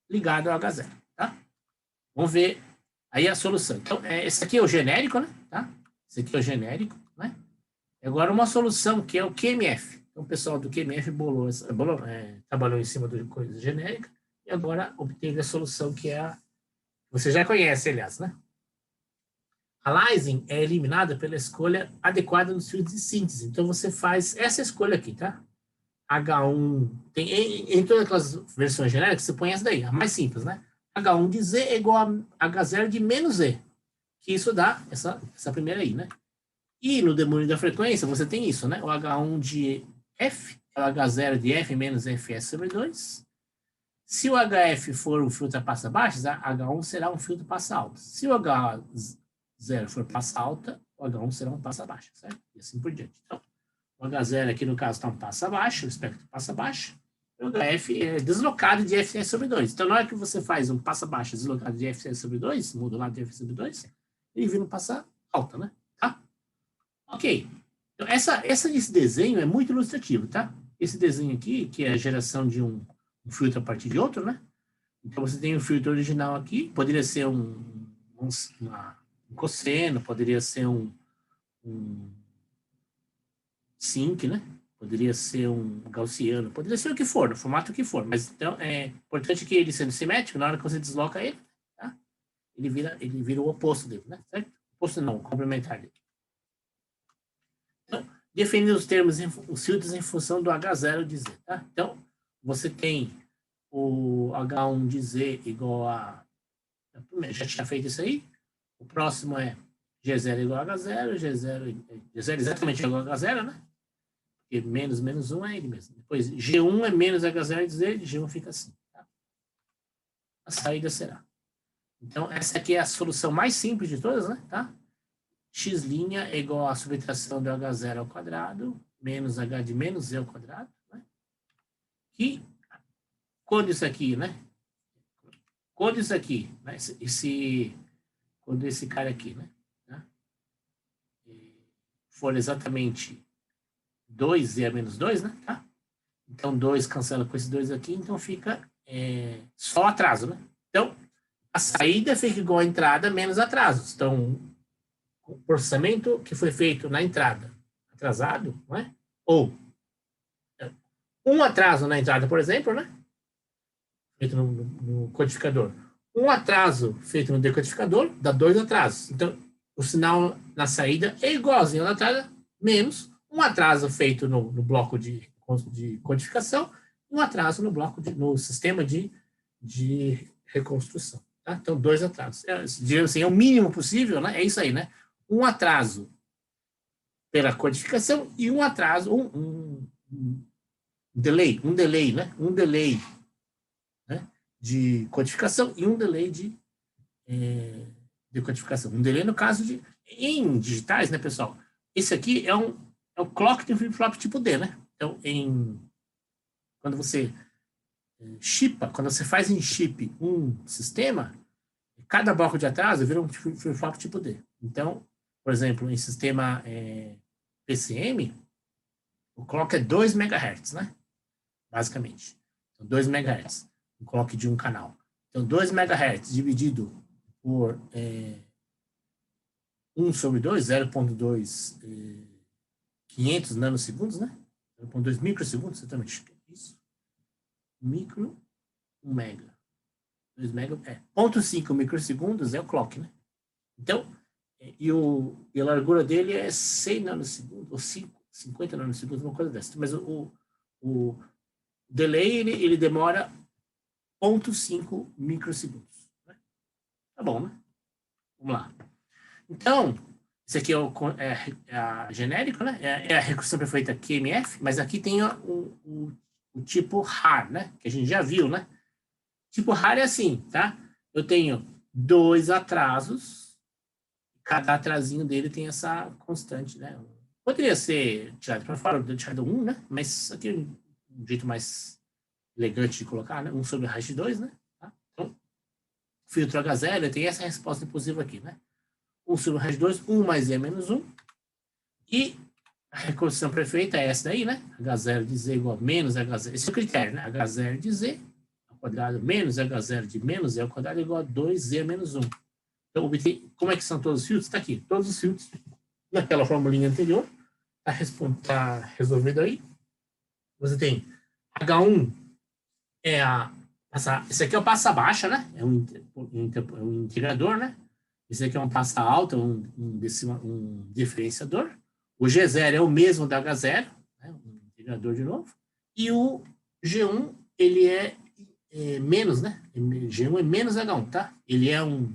ligado ao H0, tá? Vamos ver Aí a solução. Então, esse aqui é o genérico, né? Tá? Esse aqui é o genérico, né? Agora, uma solução que é o QMF. Então, o pessoal do QMF trabalhou em cima de coisa genérica e agora obteve a solução que é a... Você já conhece, aliás, né? A Lysing é eliminada pela escolha adequada nos filtros de síntese. Então, você faz essa escolha aqui, tá? H1... Em todas aquelas versões genéricas, você põe essa daí, a mais simples, né? H1 de Z é igual a H0 de menos Z. Que isso dá essa primeira aí, né? E no demônio da frequência, você tem isso, né? O H1 de F é o H0 de F menos Fs sobre 2. Se o HF for um filtro a passa baixa, H1 será um filtro passa alta. Se o H0 for passa alta, o H1 será um passa baixa, certo? E assim por diante. Então, o H0 aqui no caso está um passa baixa, o espectro passa baixa. E o HF é deslocado de Fs sobre 2. Então, na hora que você faz um passa baixa deslocado de Fs sobre 2, modulado de Fs sobre 2, ele vira um passa alta, né? Tá? Ok. Então, esse desenho é muito ilustrativo, tá? Esse desenho aqui, que é a geração de um filtro a partir de outro, né? Então, você tem o filtro original aqui, poderia ser um cosseno, poderia ser um sinc, né? Poderia ser um gaussiano, poderia ser o que for, no formato que for. Mas, então, é importante que ele sendo simétrico, na hora que você desloca ele, tá? Ele vira o oposto dele, né? Certo? Oposto não, o complementar dele. Então, definir os termos, os filtros em função do H0 de Z, tá? Então, você tem o H1 de Z igual a... Já tinha feito isso aí. O próximo é G0 igual a H0, G0 exatamente igual a H0, né? Porque menos 1 é ele mesmo. Depois, G1 é menos H0 de Z, G1 fica assim. Tá? A saída será. Então, essa aqui é a solução mais simples de todas, né? Tá? X' é igual a subtração do H0 ao quadrado, menos H de menos Z ao quadrado, né? Que, quando isso aqui, né? Quando isso aqui, né? Quando esse cara aqui, né? For exatamente 2Z a menos 2, né? Tá? Então, 2 cancela com esse 2 aqui, então fica só atraso, né? Então, a saída fica igual à entrada menos atrasos. Então, o processamento que foi feito na entrada atrasado, não é? Ou um atraso na entrada, por exemplo, né? Feito no codificador. Um atraso feito no decodificador dá 2 atrasos. Então, o sinal na saída é igualzinho na entrada, menos um atraso feito no bloco de codificação e um atraso no sistema de reconstrução. Tá? Então, 2 atrasos. Digamos assim, é o mínimo possível, né? É isso aí, né? Um atraso pela codificação e um atraso, um delay, né? Um delay, né? De codificação e um delay de codificação. Um delay no caso de... Em digitais, né, pessoal? Esse aqui é o clock de um flip-flop tipo D, né? Então, quando você quando você faz em chip um sistema, cada bloco de atraso vira um flip-flop tipo D. Então, por exemplo, em sistema PCM, o clock é 2 MHz, né? Basicamente. Então, 2 MHz, o clock de um canal. Então, 2 MHz dividido por 1 sobre 2, 0,2 500 nanosegundos, né? 0,2 microsegundos, exatamente. Isso. 1 mega. 2 mega, 0,5 microsegundos é o clock, né? Então, e a largura dele é 100 nanosegundos, ou 50 nanosegundos, uma coisa dessa. Mas o delay, ele demora 0,5 microsegundos. Né? Tá bom, né? Vamos lá. Então, esse aqui é a genérico, né? É a reconstrução perfeita QMF, mas aqui tem o tipo RAR, né? Que a gente já viu, né? Tipo RAR é assim, tá? Eu tenho 2 atrasos, cada atrasinho dele tem essa constante, né? Poderia ser tirado para fora, tirado 1, né? Mas aqui é um jeito mais elegante de colocar, né? 1 sobre raiz de 2, né? Tá? Então, filtro H0 tem essa resposta impulsiva aqui, né? 1 sobre raiz de 2, 1 mais E menos 1. E a reconstrução perfeita é essa daí, né? H0 de Z igual a menos H0. Esse é o critério, né? H0 de Z ao quadrado menos H0 de menos E ao quadrado igual a 2Z menos 1. Então, obter, como é que são todos os filtros? Está aqui, todos os filtros naquela formulinha anterior. Está resolvido aí. Você tem H1 é esse aqui é o passa baixa, né? É um integrador, né? Esse aqui é um passa alta, um diferenciador. O G0 é o mesmo da H0, né? Um integrador de novo. E o G1, ele é menos, né? G1 é menos H1, tá? Ele é um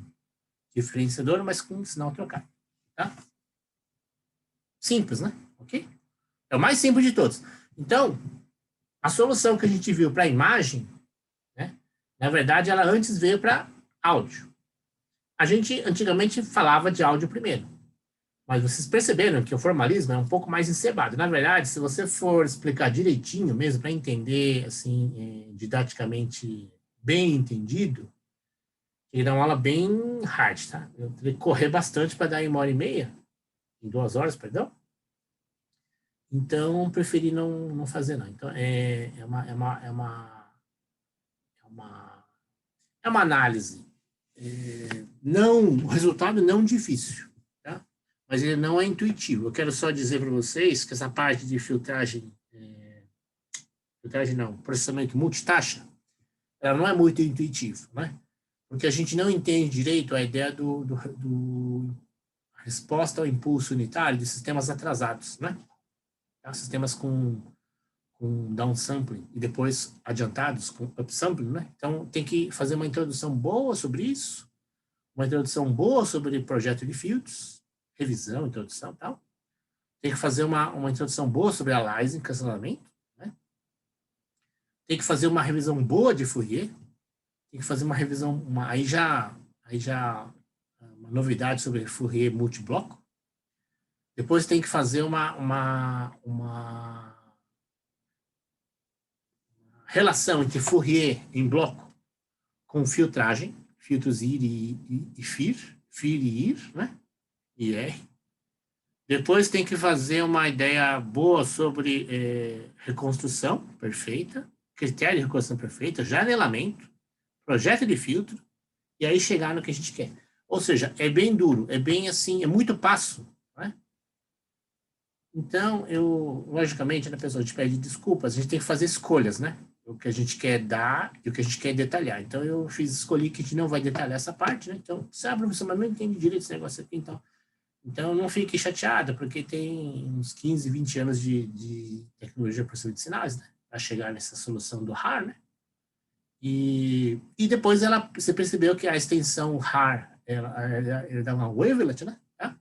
diferenciador, mas com um sinal trocado, tá? Simples, né? Ok? É o mais simples de todos. Então, a solução que a gente viu para a imagem, né? Na verdade, ela antes veio para áudio. A gente antigamente falava de áudio primeiro. Mas vocês perceberam que o formalismo é um pouco mais encebado. Na verdade, se você for explicar direitinho mesmo, para entender, assim, didaticamente bem entendido, ele dá uma aula bem hard, tá? Eu teria que correr bastante para dar em 1h30, em 2 horas, perdão. Então, preferi não fazer, não. Então, é uma análise. O resultado não difícil, tá? Mas ele não é intuitivo. Eu quero só dizer para vocês que essa parte de filtragem não, processamento multitaxa, ela não é muito intuitiva, né? Porque a gente não entende direito a ideia a resposta ao impulso unitário de sistemas atrasados, né? Sistemas com downsampling e depois adiantados com upsampling, né? Então, tem que fazer uma introdução boa sobre isso, uma introdução boa sobre projeto de filtros, revisão, introdução e tal. Tem que fazer uma introdução boa sobre aliasing, cancelamento, né? Tem que fazer uma revisão boa de Fourier, tem que fazer uma revisão, aí já uma novidade sobre Fourier multibloco. Depois tem que fazer uma relação entre Fourier em bloco com filtragem, filtros IR e FIR e IR, né? IR. Depois tem que fazer uma ideia boa sobre reconstrução perfeita, critério de reconstrução perfeita, janelamento, projeto de filtro, e aí chegar no que a gente quer. Ou seja, é bem duro, é bem assim, é muito passo, né? Então, logicamente, a pessoa te pede desculpas, a gente tem que fazer escolhas, né? O que a gente quer dar e o que a gente quer detalhar. Então, eu escolhi que a gente não vai detalhar essa parte, né? Então, sabe, professor, mas não entende direito esse negócio aqui, então não fique chateada, porque tem uns 15, 20 anos de tecnologia de processamento de sinais, né? Para chegar nessa solução do RAR, né? E depois você percebeu que a extensão RAR, ela dá uma wavelet, né? Tá?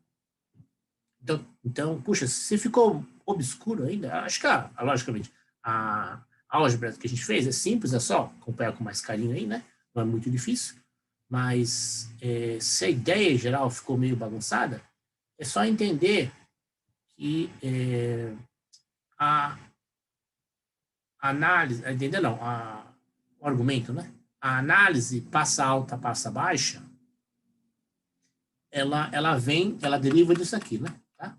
Então, puxa, se ficou obscuro ainda, acho que, logicamente, a álgebra que a gente fez é simples, é só acompanhar com mais carinho aí, né? Não é muito difícil, mas se a ideia em geral ficou meio bagunçada, é só entender que a análise, entender não, o argumento, né? A análise passa alta, passa baixa, ela deriva disso aqui, né? Tá?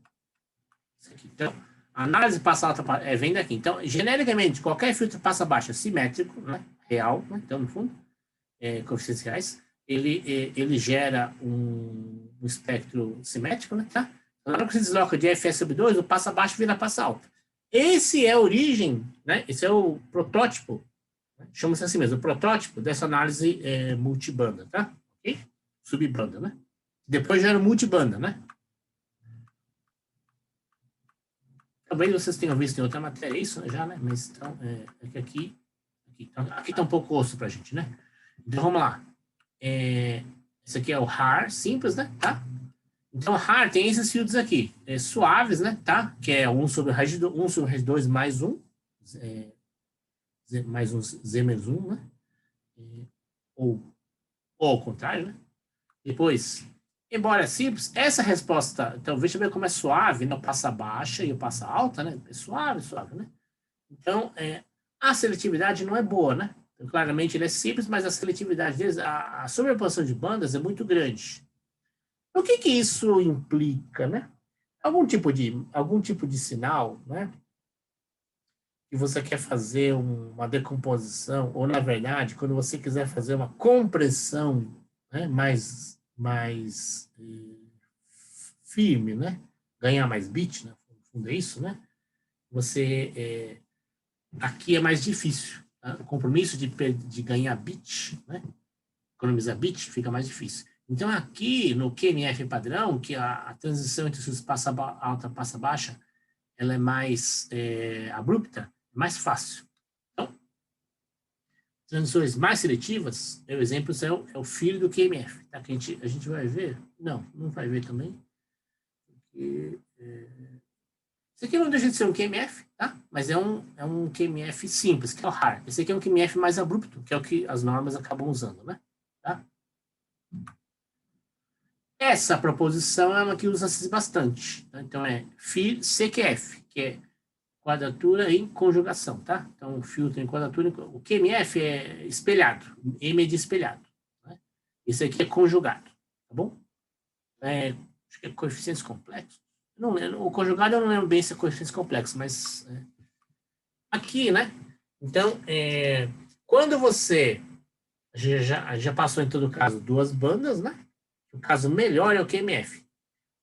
Isso aqui. Então, a análise passa alta vem daqui. Então, genericamente, qualquer filtro passa baixa simétrico, né? Real, né? Então, no fundo, coeficientes reais, ele gera um espectro simétrico, né? Tá? Na hora que você desloca de FS sobre 2, o passa baixo vira passa alta. Esse é a origem, né? Esse é o protótipo, né? Chama-se assim mesmo, o protótipo dessa análise multibanda, tá? Ok? Subbanda, né? Depois gera multibanda, né? Talvez vocês tenham visto em outra matéria isso já, né? Mas então, aqui tá um pouco osso pra gente, né? Então, vamos lá. Esse aqui é o RAR, simples, né? Tá? Então, RAR tem esses filtros aqui, suaves, né? Tá? Que é 1 sobre raiz de 2 mais 1, mais um Z menos 1, né? Ou ao contrário, né? Depois, embora simples, essa resposta, então, veja bem como é suave, não passa baixa e o passa alta, né? É suave, né? Então, a seletividade não é boa, né? Então, claramente ele é simples, mas a seletividade deles, a sobreposição de bandas é muito grande. O que isso implica, né? Algum tipo de sinal, né? Que você quer fazer uma decomposição, ou na verdade, quando você quiser fazer uma compressão, né, mais firme, né? Ganhar mais bit, né? No fundo é isso, né? Você aqui é mais difícil. Tá? O compromisso de ganhar bit, né? Economizar bit, fica mais difícil. Então, aqui no QMF padrão, que a transição entre os passa alta e passa baixa, ela é mais abrupta, mais fácil. Então, transições mais seletivas, o exemplo é o filho do QMF. Tá? Que a gente vai ver? Não vai ver também. Porque, isso aqui não deixa de ser um QMF, tá? Mas é um QMF simples, que é o RAR. Esse aqui é um QMF mais abrupto, que é o que as normas acabam usando, né? Tá? Essa proposição é uma que usa-se bastante. Tá? Então, é CQF, que é quadratura em conjugação, tá? Então, filtro em quadratura. O QMF é espelhado, M é de espelhado. Né? Esse aqui é conjugado, tá bom? Acho que é coeficientes complexos. Não lembro, o conjugado eu não lembro bem se é coeficientes complexos, mas aqui, né? Então, quando você já passou em todo caso 2 bandas, né? O caso melhor é o QMF.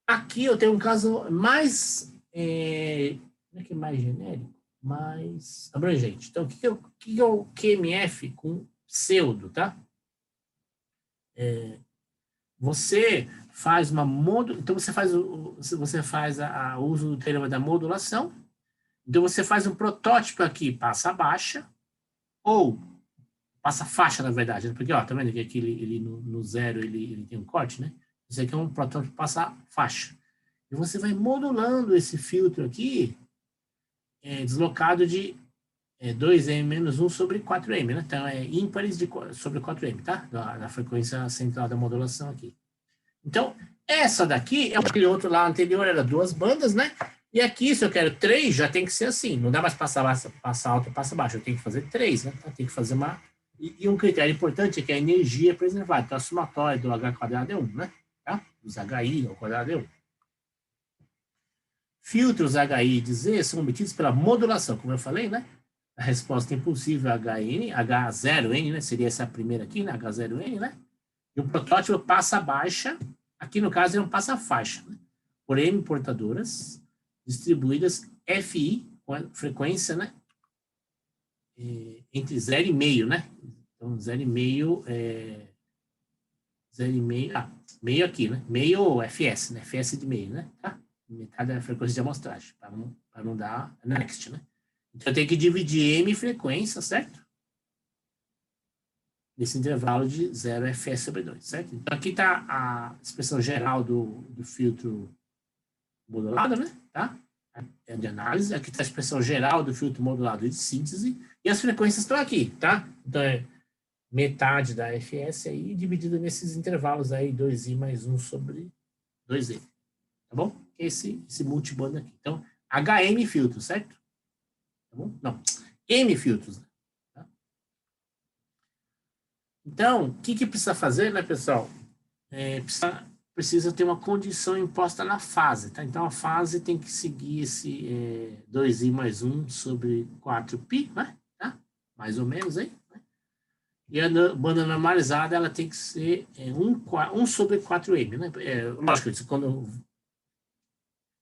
Aqui eu tenho um caso mais não é que é mais genérico, mais abrangente. Então, o que é o QMF com pseudo, tá? Você faz uma então você faz o uso do teorema da modulação. Então você faz um protótipo aqui, passa baixa, ou passa faixa, na verdade, porque, ó, tá vendo que aqui ele no zero ele tem um corte, né? Isso aqui é um protótipo passa faixa. E você vai modulando esse filtro aqui, deslocado de 2M menos 1 sobre 4M, né? Então, é ímpares sobre 4M, tá? Da frequência central da modulação aqui. Então, essa daqui, aquele outro lá anterior era 2 bandas, né? E aqui, se eu quero 3, já tem que ser assim. Não dá mais passar alto e passar baixo. Eu tenho que fazer 3, né? Então, tem que fazer uma... E um critério importante é que a energia é preservada. Então, a somatória do H quadrado é 1, né? Tá? Os HI ao quadrado é 1. Filtros HI e Z são obtidos pela modulação, como eu falei, né? A resposta impulsiva HN, H0N, né? Seria essa primeira aqui, né? H0N, né? E o protótipo passa baixa, aqui no caso é um passa faixa, né? Por M portadoras distribuídas FI, com a frequência, né? Entre 0,5, né? Então, 0,5 0,5, meio aqui, né? Meio FS, né? FS de meio, né? Tá? Metade da frequência de amostragem, para não dar next, né? Então, eu tenho que dividir M frequência, certo? Nesse intervalo de 0 Fs sobre 2, certo? Então, aqui está a expressão geral do filtro modulado, né? Tá? É de análise. Aqui está a expressão geral do filtro modulado de síntese. E as frequências estão aqui, tá? Então, é metade da Fs aí, dividida nesses intervalos aí, 2i mais 1 sobre 2e. Tá bom? Esse multibando aqui. Então, HM filtro, certo? Tá bom? Não, M filtros. Né? Tá? Então, o que precisa fazer, né, pessoal? Precisa ter uma condição imposta na fase, tá? Então, a fase tem que seguir esse 2i mais 1 sobre 4π, né? Tá? Mais ou menos aí. Né? E a banda normalizada, ela tem que ser 1 sobre 4m, né? Lógico,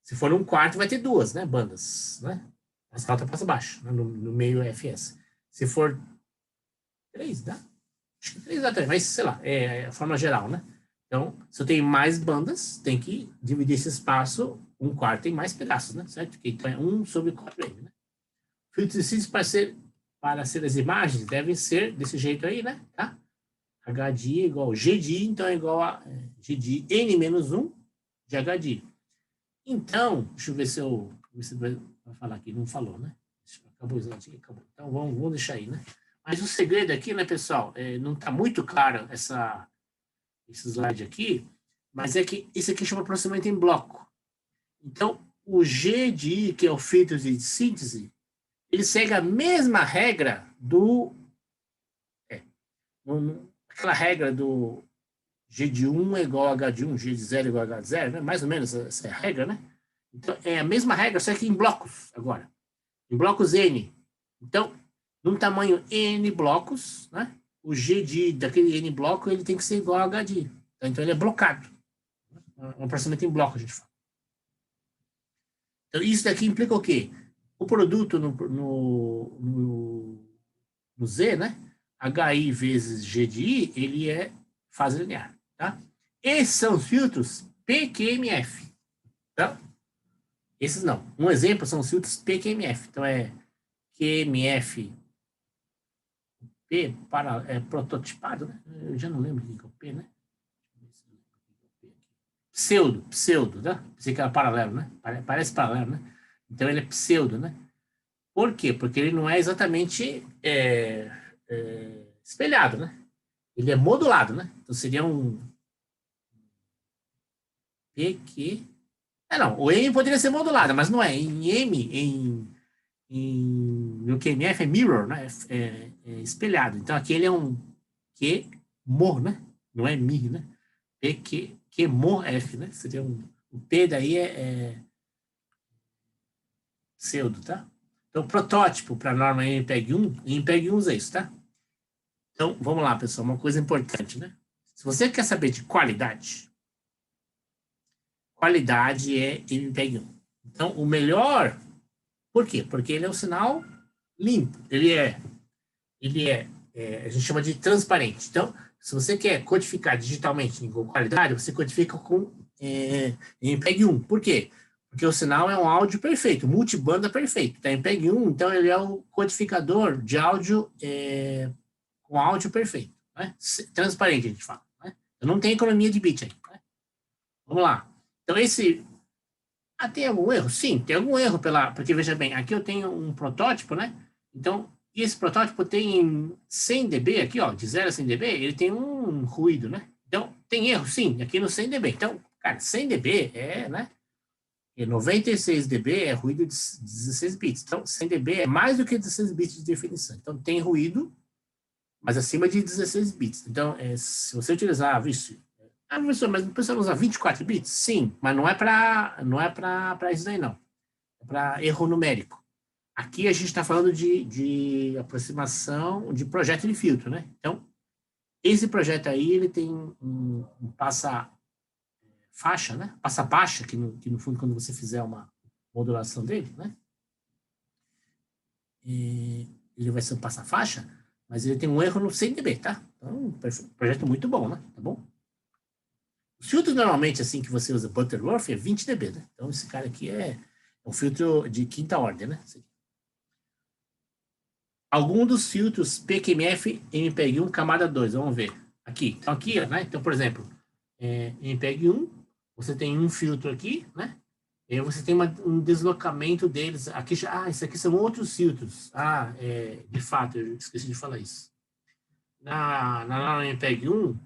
se for 1/4, vai ter 2, né, bandas, né? Passa alta, passa baixo, né? no meio FS. Se for 3, dá? Acho que 3 dá também, mas sei lá, é a forma geral, né? Então, se eu tenho mais bandas, tem que dividir esse espaço, 1/4 tem mais pedaços, né? Certo? Então, é 1 sobre 4m, né? Filtros de síntese para ser as imagens devem ser desse jeito aí, né? Tá? HDI é igual a GDI, então é igual a GDI N menos 1 de HDI. Então, deixa eu ver se você vai falar aqui. Não falou, né? Acabou o slide aqui, acabou. Então, vamos deixar aí, né? Mas o segredo aqui, né, pessoal, não está muito claro esse slide aqui, mas é que esse aqui chama processamento em bloco. Então, o G de I, que é o filtro de síntese, ele segue a mesma regra aquela regra do G de 1 é igual a H de 1, G de 0 é igual a H de 0, né? Mais ou menos essa é a regra, né? Então, é a mesma regra, só que em blocos agora. Em blocos N. Então, num tamanho N blocos, né? O G daquele N bloco, ele tem que ser igual a H de I. Então ele é blocado. Um processamento em bloco, a gente fala. Então isso daqui implica o quê? O produto no Z, né? HI vezes G de I, ele é fase linear, tá? Esses são os filtros PQMF, tá? Esses não. Um exemplo são os filtros PQMF. Então é QMF P para prototipado, né? Eu já não lembro o que é o P, né? Pseudo, tá? Pensei que era paralelo, né? Parece paralelo, né? Então ele é pseudo, né? Por quê? Porque ele não é exatamente espelhado, né? Ele é modulado, né? Então seria um PQ. Não, o M poderia ser modulado, mas não é. Em M, no QMF é mirror, né? É espelhado. Então aqui ele é um QMO, né? Não é MIR, né? QMO F, né? Seria o P daí é pseudo, tá? Então, protótipo para a norma MPEG-1, e MPEG-1 usa isso, tá? Então, vamos lá, pessoal, uma coisa importante, né? Se você quer saber de qualidade é MPEG-1. Então, o melhor... Por quê? Porque ele é um sinal limpo. Ele é a gente chama de transparente. Então, se você quer codificar digitalmente com qualidade, você codifica com MPEG-1. Por quê? Porque o sinal é um áudio perfeito, multibanda perfeito. Tá? MPEG-1, então, ele é o codificador de áudio com áudio perfeito. Né? Transparente, a gente fala. Né? Eu não tenho economia de bit aí. Né? Vamos lá. Então, esse... tem algum erro? Sim, tem algum erro. Porque, veja bem, aqui eu tenho um protótipo, né? Então, esse protótipo tem 100 dB aqui, ó, de 0 a 100 dB, ele tem um ruído, né? Então, tem erro? Sim, aqui no 100 dB. Então, cara, 100 dB né? E 96 dB é ruído de 16 bits. Então, 100 dB é mais do que 16 bits de definição. Então, tem ruído, mas acima de 16 bits. Então, se você utilizar, professor, mas o pessoal usa 24 bits? Sim, mas não é para isso daí, não. É para erro numérico. Aqui a gente está falando de aproximação de projeto de filtro, né? Então, esse projeto aí, ele tem um passa-faixa, né? Passa-baixa, que no fundo, quando você fizer uma modulação dele, né? E ele vai ser um passa-faixa, mas ele tem um erro no 100 dB, tá? Então, um projeto muito bom, né? Tá bom? Os filtros, normalmente, assim, que você usa Butterworth, é 20 dB, né? Então, esse cara aqui é um filtro de quinta ordem, né? Algum dos filtros PQMF MPEG-1 camada 2, vamos ver. Aqui, então aqui, né? Então, por exemplo, MPEG-1, você tem um filtro aqui, né? E aí você tem um deslocamento deles. Aqui isso aqui são outros filtros. De fato, eu esqueci de falar isso. Na MPEG-1,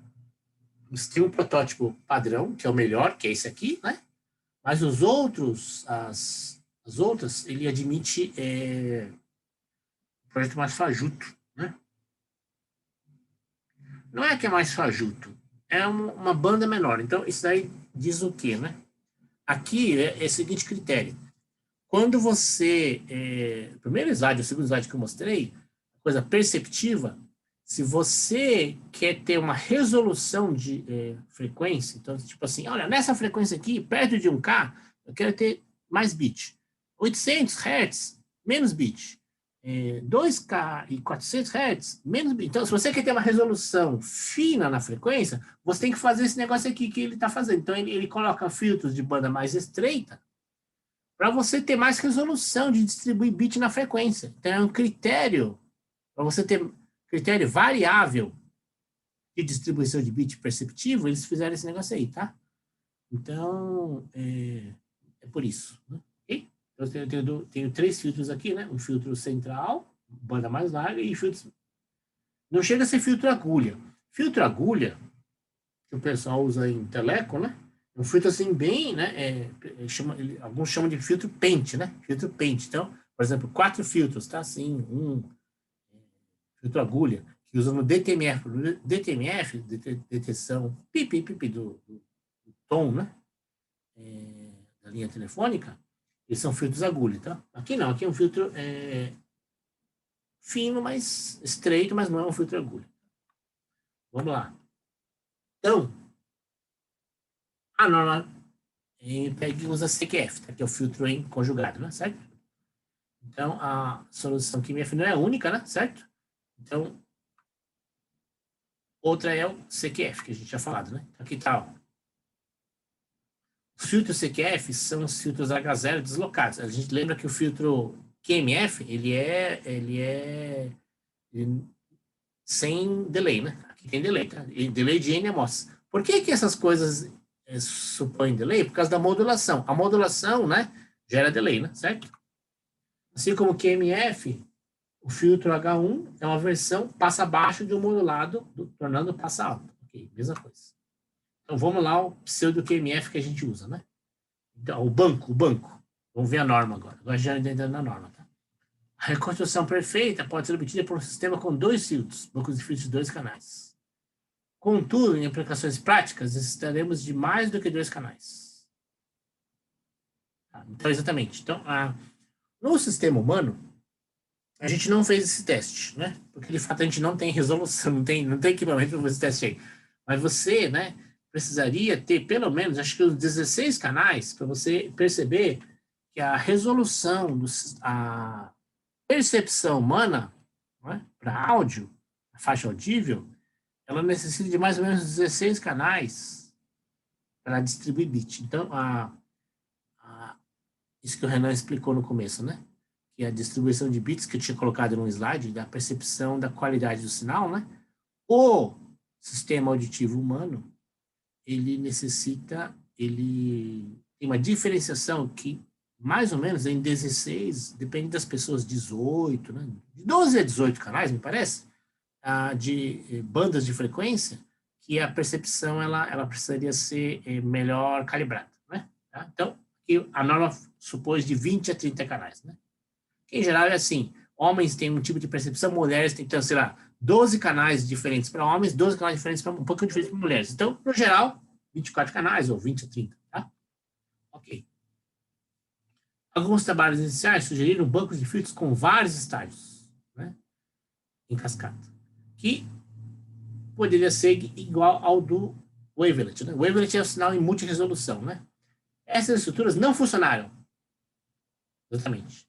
você tem um protótipo padrão, que é o melhor, que é esse aqui, né? Mas os outros, as outras, ele admite projeto mais fajuto, né? Não é que é mais fajuto, é uma banda menor. Então, isso daí diz o quê, né? Aqui é o seguinte critério. Quando você... o primeiro slide, o segundo slide que eu mostrei, coisa perceptiva, se você quer ter uma resolução de frequência, então, tipo assim, olha, nessa frequência aqui, perto de 1K, eu quero ter mais bit. 800 Hz, menos bit. 2K e 400 Hz, menos bit. Então, se você quer ter uma resolução fina na frequência, você tem que fazer esse negócio aqui que ele está fazendo. Então, ele coloca filtros de banda mais estreita para você ter mais resolução de distribuir bit na frequência. Então, é um critério, para você ter critério variável de distribuição de bit perceptivo, eles fizeram esse negócio aí, tá? Então, é por isso, né? Ok? Eu tenho 3 filtros aqui, né? Um filtro central, banda mais larga, e filtros... Não chega a ser filtro agulha. Filtro agulha, que o pessoal usa em teleco, né? Um filtro assim bem, né? Alguns chamam de filtro pente, né? Filtro pente. Então, por exemplo, 4 filtros, tá? Assim, filtro agulha, que usa no DTMF. DTMF, detecção pipi do tom, né? Da linha telefônica. Eles são filtros agulha, tá? Aqui não, aqui é um filtro fino, mas estreito, mas não é um filtro agulha. Vamos lá. Então, a norma pega e usa CQF, tá? Que é o filtro em conjugado, né? Certo? Então, a solução QMF não é única, né? Certo? Então, outra é o CQF, que a gente já falado, né? Aqui tá, ó. Os filtros CQF são os filtros H0 deslocados. A gente lembra que o filtro QMF, ele sem delay, né? Aqui tem delay, tá? E delay de N amostras. Por que que essas coisas supõem delay? Por causa da modulação. A modulação, né, gera delay, né? Certo? Assim como o QMF, o filtro H1 é uma versão passa abaixo de um modulado, tornando passa alto. Ok, mesma coisa. Então vamos lá o pseudo QMF que a gente usa, né? Então, o banco. Vamos ver a norma agora. Agora já entrando na norma, tá? A reconstrução perfeita pode ser obtida por um sistema com 2 filtros, bancos de filtros de 2 canais. Contudo, em aplicações práticas, necessitaremos de mais do que 2 canais. Tá? Então, exatamente. Então, no sistema humano, a gente não fez esse teste, né? Porque, de fato, a gente não tem resolução, não tem equipamento para fazer esse teste aí. Mas você, né, precisaria ter, pelo menos, acho que uns 16 canais para você perceber que a resolução, a percepção humana, né, para áudio, a faixa audível, ela necessita de mais ou menos 16 canais para distribuir bit. Então, isso que o Renan explicou no começo, né? Que a distribuição de bits que eu tinha colocado no slide, da percepção da qualidade do sinal, né? O sistema auditivo humano, ele tem uma diferenciação que mais ou menos em 16, depende das pessoas, 18, né? De 12 a 18 canais, me parece, de bandas de frequência, que a percepção ela precisaria ser melhor calibrada, né? Tá? Então, aqui a norma supôs de 20 a 30 canais, né? Que, em geral é assim, homens têm um tipo de percepção, mulheres têm, então, sei lá, 12 canais diferentes para homens, 12 canais diferentes para um pouco diferente para mulheres. Então, no geral, 24 canais ou 20 a 30, tá? Ok. Alguns trabalhos iniciais sugeriram bancos de filtros com vários estágios, né, em cascata, que poderia ser igual ao do wavelet, né? O wavelet é o sinal em multiresolução, né? Essas estruturas não funcionaram, exatamente.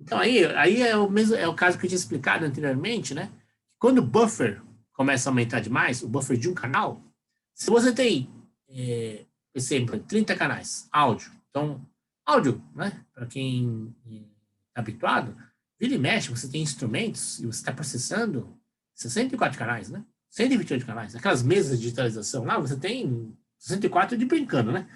Então aí é o mesmo, é o caso que eu tinha explicado anteriormente, né? Quando o buffer começa a aumentar demais, o buffer de um canal, se você tem, por exemplo, 30 canais, áudio, então áudio, né? Para quem está habituado, vira e mexe, você tem instrumentos e você está processando 64 canais, né? 128 canais. Aquelas mesas de digitalização lá, você tem 64 de brincando, né?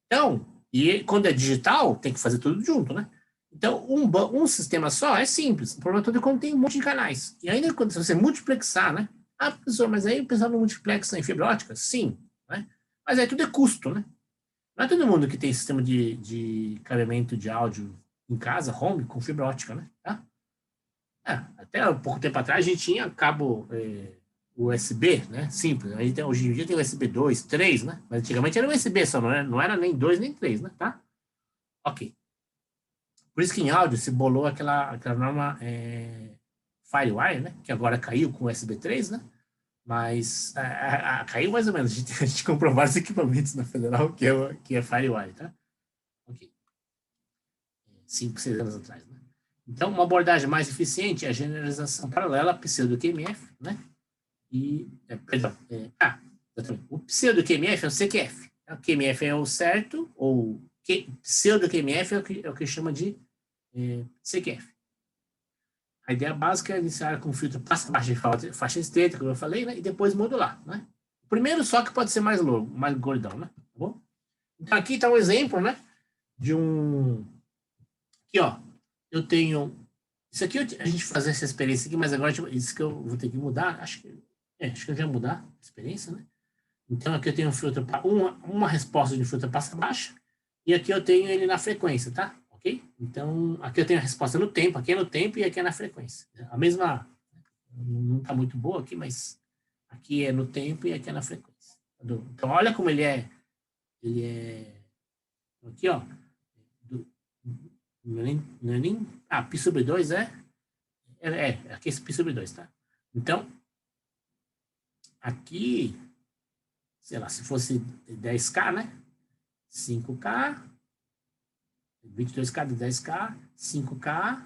Então, e quando é digital, tem que fazer tudo junto, né? Então, um sistema só é simples. O problema todo é quando tem um monte de canais. E ainda quando você multiplexar, né? Ah, professor, mas aí o pessoal não multiplexa em fibra ótica? Sim, né? Mas aí tudo é custo, né? Não é todo mundo que tem sistema de cabeamento de áudio em casa, home, com fibra ótica, né? Tá? Até um pouco tempo atrás a gente tinha cabo USB, né? Simples. A gente hoje em dia tem USB 2, 3, né? Mas antigamente era USB só, não era nem 2 nem 3, né? Tá? Ok. Por isso que em áudio se bolou aquela norma Firewire, né? Que agora caiu com USB 3, né? Mas caiu mais ou menos. A gente comprou vários equipamentos na Federal que é Firewire, tá? Ok. 5, 6 anos atrás, né? Então, uma abordagem mais eficiente é a generalização paralela pseudo-QMF, né? Perdão. O pseudo-QMF é o CQF. O QMF é o certo, ou pseudo-QMF é o que chama de CQF. A ideia básica é iniciar com o filtro passa-baixa de faixa estreita, como eu falei, né? E depois modular, né? O primeiro só que pode ser mais longo, mais gordão, né? Tá bom? Então, aqui está um exemplo, né? De um... Aqui, ó. Eu tenho... Isso aqui, a gente fazer essa experiência aqui, mas agora isso que eu vou ter que mudar. Acho que eu já mudar a experiência, né? Então, aqui eu tenho um filtro, uma resposta de filtro passa-baixa, e aqui eu tenho ele na frequência, tá? Ok? Então, aqui eu tenho a resposta no tempo, aqui é no tempo e aqui é na frequência. A mesma, não está muito boa aqui, mas aqui é no tempo e aqui é na frequência. Então, olha como ele é aqui, ó, não é nem pi sobre 2 aqui é pi sobre 2, tá? Então, aqui, sei lá, se fosse 10K, né? 5K, 22K de 10K, 5K,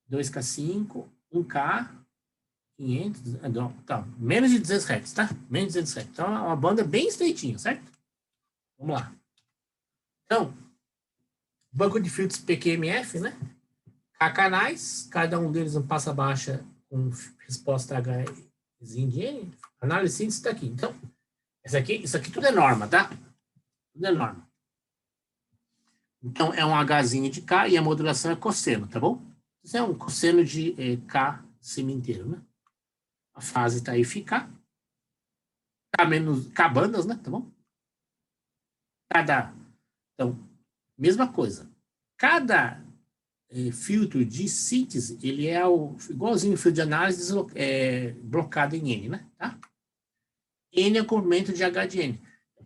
2K5, 1K, 500, tá, menos de 200 Hz, tá? Menos de 200 Hz. Então, é uma banda bem estreitinha, certo? Vamos lá. Então, banco de filtros PQMF, né? K canais, cada um deles um passa baixa com resposta H de N. Análise síntese está aqui. Então, isso aqui tudo é norma, tá? Tudo é norma. Então, é um Hzinho de K e a modulação é cosseno, tá bom? Isso é um cosseno de K semi-inteiro, né? A fase está aí ficar. K menos K bandas, né? Tá bom? Então, mesma coisa. Cada filtro de síntese, ele é igualzinho o filtro de análise blocado em N, né? Tá? N é o comprimento de H de N.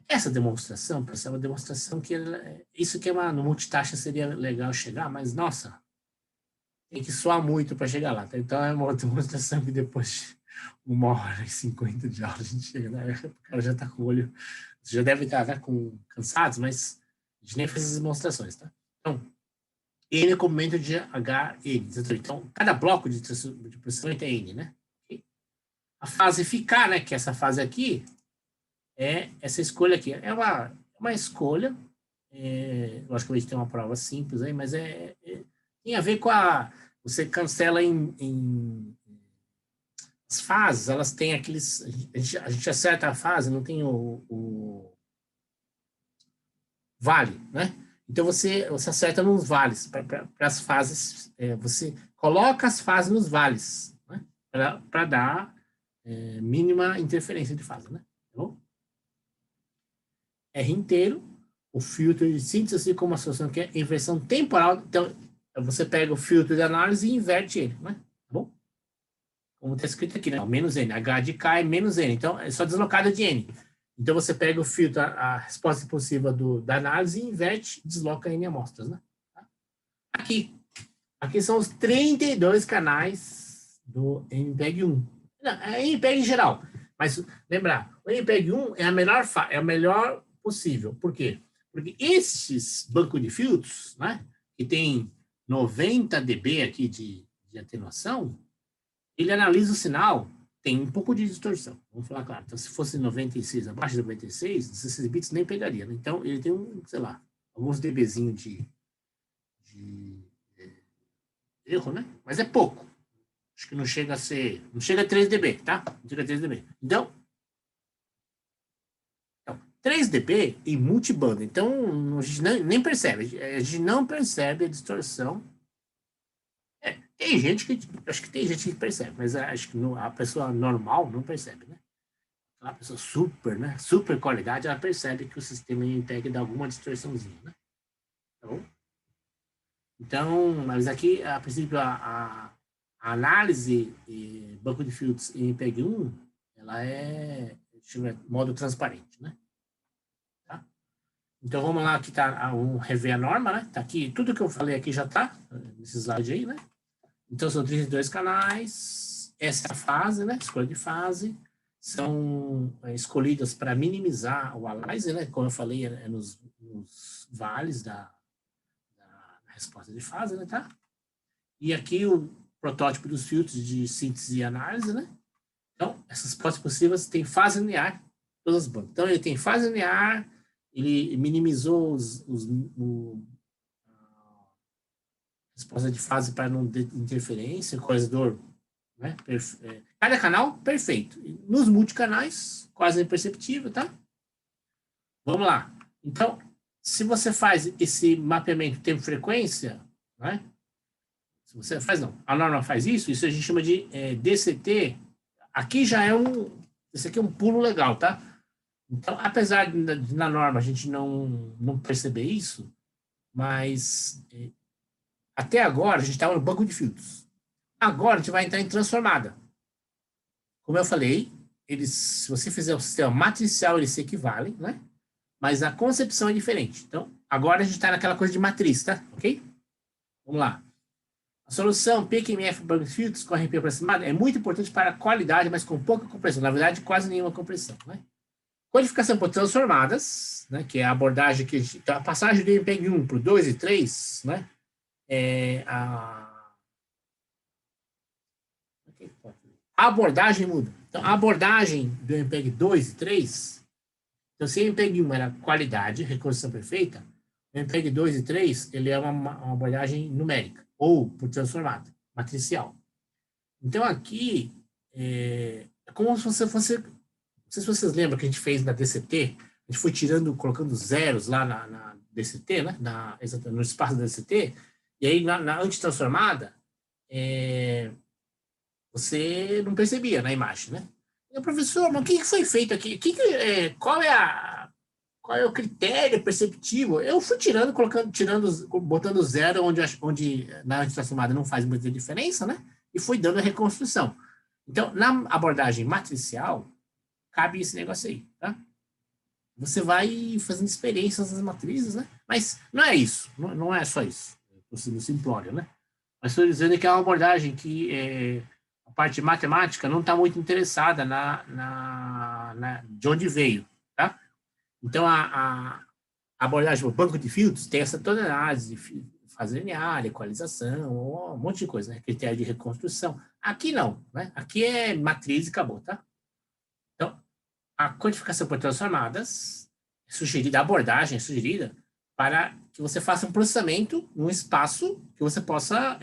Essa demonstração, pessoal, é uma demonstração que isso que no multitaxa seria legal chegar, mas, nossa, tem que suar muito para chegar lá. Tá? Então, é uma demonstração que depois de 1h50 de aula a gente chega, né? O cara já está com o olho, já deve estar cansados, mas a gente nem fez as demonstrações, tá? Então, N é o comprimento de HN. Então, cada bloco de processamento é N, né? A fase ficar, né? Que essa fase aqui é essa escolha aqui. É uma escolha. Logicamente tem uma prova simples aí, mas tem a ver com você cancela em as fases, elas têm aqueles. A gente acerta a fase, não tem o vale, né? Então, você acerta nos vales, para as fases, você coloca as fases nos vales, né? Para dar mínima interferência de fase, né? Tá bom? R inteiro, o filtro de síntese, assim como a solução que é inversão temporal. Então, você pega o filtro de análise e inverte ele, né? Tá bom? Como está escrito aqui, né? Menos N. H de K é menos N. Então, é só deslocada de N. Então, você pega o filtro, a resposta impulsiva da análise e inverte, desloca em amostras, né? Aqui são os 32 canais do MPEG-1. Não, é MPEG em geral. Mas, lembrar, o MPEG-1 é a melhor possível. Por quê? Porque esses bancos de filtros, né, que tem 90 dB aqui de atenuação, ele analisa o sinal, tem um pouco de distorção, vamos falar claro. Então, se fosse 96, abaixo de 96, 16 bits nem pegaria, né? Então, ele tem sei lá, alguns dBzinhos de erro, né? Mas é pouco. Acho que não chega a 3 dB, tá? Não chega a 3 dB. Então 3 dB em multibanda. Então, a gente nem percebe. A gente não percebe a distorção. Tem gente que... Acho que tem gente que percebe, mas acho que a pessoa normal não percebe, né? A pessoa super, né? Super qualidade, ela percebe que o sistema MPEG dá alguma distorçãozinha, né? Tá bom? Então, mas aqui, a princípio, a análise banco de filtros em MPEG-1, ela modo transparente, né? Tá? Então, vamos lá, aqui tá, vamos rever a norma, né? Tá aqui, tudo que eu falei aqui já tá, nesse slide aí, né? Então, são 32 canais, essa é a fase, né? Escolha de fase, são escolhidas para minimizar o aliasing, né? Como eu falei, nos vales da resposta de fase, né? Tá? E aqui o protótipo dos filtros de síntese e análise, né? Então, essas respostas possíveis têm fase linear, todas as bandas. Então, ele tem fase linear, ele minimizou resposta de fase para não ter interferência, corredor, né? Cada canal, perfeito. Nos multicanais, quase imperceptível, tá? Vamos lá. Então, se você faz esse mapeamento tempo-frequência, né? Se você faz, não. A norma faz isso a gente chama de DCT. Aqui já esse aqui é um pulo legal, tá? Então, apesar de na norma a gente não perceber isso, mas até agora a gente estava no banco de filtros. Agora a gente vai entrar em transformada. Como eu falei, se você fizer o sistema matricial, eles se equivalem, né? Mas a concepção é diferente. Então, agora a gente está naquela coisa de matriz, tá? Ok? Vamos lá. A solução PQMF Banco de Filtros com RP aproximado é muito importante para a qualidade, mas com pouca compressão. Na verdade, quase nenhuma compressão, né? Codificação por transformadas, né, que é a abordagem que a passagem do MPEG 1 para o 2 e 3, né, a abordagem muda. Então, a abordagem do MPEG 2 e 3, então, se o MPEG 1 era qualidade, reconstrução perfeita, o MPEG 2 e 3, ele é uma abordagem numérica, ou por transformada, matricial. Então, aqui, é como se você fosse... Não sei se vocês lembram que a gente fez na DCT, a gente foi colocando zeros lá na DCT, né? No espaço da DCT, e aí na antitransformada, você não percebia na imagem, né? E, professor, mas o que foi feito aqui? Qual é o critério perceptivo? Eu fui botando zero onde na antitransformada não faz muita diferença, né? E fui dando a reconstrução. Então, na abordagem matricial, cabe esse negócio aí, tá? Você vai fazendo experiências nas matrizes, né? Mas não é isso, não é só isso, no simplório, né? Mas estou dizendo que é uma abordagem que a parte matemática não está muito interessada de onde veio, tá? Então, a abordagem do banco de filtros tem essa toda análise de fase linear, equalização, um monte de coisa, né? Critério de reconstrução. Aqui não, né? Aqui é matriz e acabou, tá? Então, a codificação por transformadas é sugerida, a abordagem é sugerida para que você faça um processamento num espaço que você possa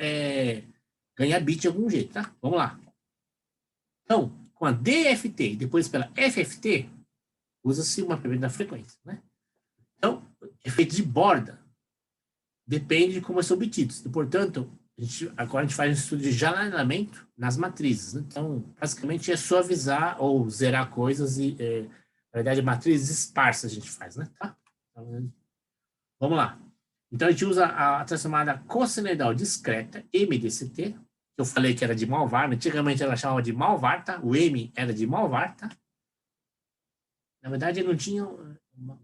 ganhar bit de algum jeito, tá? Vamos lá. Então, com a DFT e depois pela FFT, usa-se uma previsão da frequência, né? Então, efeito de borda depende de como são obtidos. E, portanto, agora a gente faz um estudo de janelamento nas matrizes, né? Então, basicamente é suavizar ou zerar coisas e, na verdade, matrizes esparsas a gente faz, né? Tá? Vamos lá. Então, a gente usa a transformada cossenoidal discreta, MDCT, que eu falei que era de Malvar, antigamente ela chamava de Malvar, tá? O M era de Malvar, tá? Na verdade, não tinha...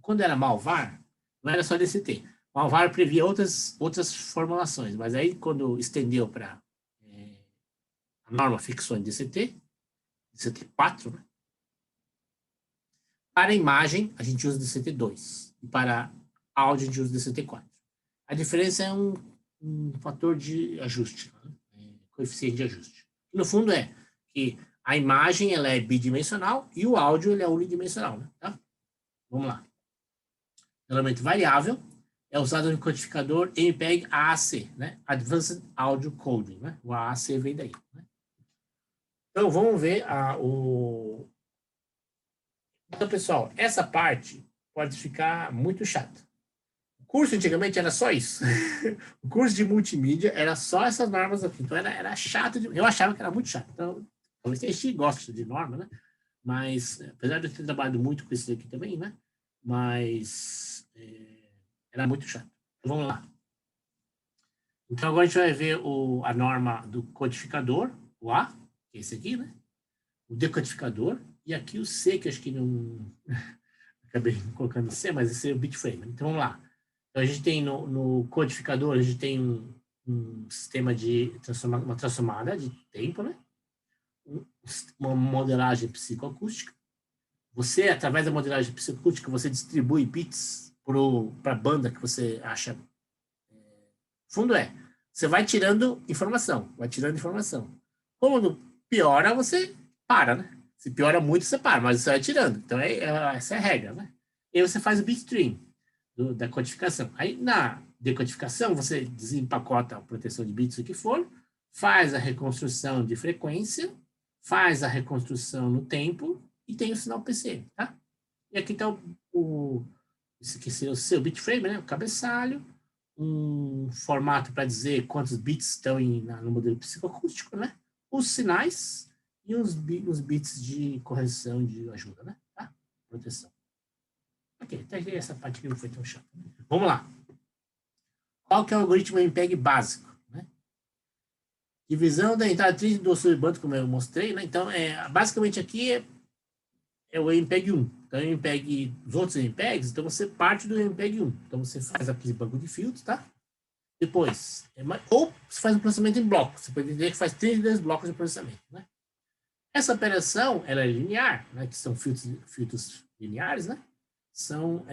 Quando era Malvar, não era só DCT. Malvar previa outras formulações, mas aí quando estendeu para a norma fixou em DCT 4, né? Para imagem, a gente usa DCT 2. E para áudio, a gente usa DCT 4. A diferença é um fator de ajuste, né? Coeficiente de ajuste. No fundo é que a imagem ela é bidimensional e o áudio ele é unidimensional, né? Tá? Vamos lá. Elemento variável é usado no codificador MPEG AAC, né? Advanced Audio Coding, né? O AAC vem daí, né? Então, vamos ver Então, pessoal, essa parte pode ficar muito chata. O curso, antigamente, era só isso. O curso de multimídia era só essas normas aqui. Então, era chato. Eu achava que era muito chato. Então, talvez a gente goste de norma, né? Mas, apesar de eu ter trabalhado muito com isso aqui também, né? Mas era muito chato. Então, vamos lá. Então, agora a gente vai ver a norma do codificador, o A, que é esse aqui, né? O decodificador, e aqui o C, que acho que não... Acabei colocando C, mas esse é o bitframe. Então, vamos lá. Então, a gente tem no codificador, a gente tem um sistema de uma transformada de tempo, né? Uma modelagem psicoacústica. Você, através da modelagem psicoacústica, você distribui bits para a banda que você acha. Fundo você vai tirando informação, Quando piora, você para, né? Se piora muito, você para, mas você vai tirando. Então, essa é a regra, né? E aí você faz o bitstream da codificação. Aí, na decodificação, você desempacota a proteção de bits, o que for, faz a reconstrução de frequência, faz a reconstrução no tempo e tem o sinal PCM, tá? E aqui está esse aqui é o seu bitframe, né? O cabeçalho, um formato para dizer quantos bits estão no modelo psicoacústico, né? Os sinais e os bits de correção de ajuda, né? Tá? Proteção. Ok, até essa parte aqui não foi tão chata. Vamos lá. Qual que é o algoritmo MPEG básico? Né? Divisão da entrada triste do subbando, como eu mostrei, né? Então, basicamente aqui é o MPEG 1. Então, os outros MPEGs, então você parte do MPEG 1. Então, você faz aquele banco de filtros, tá? Depois, ou você faz um processamento em bloco. Você pode dizer que faz 32 blocos de processamento, né? Essa operação, ela é linear, né? Que são filtros lineares, né? São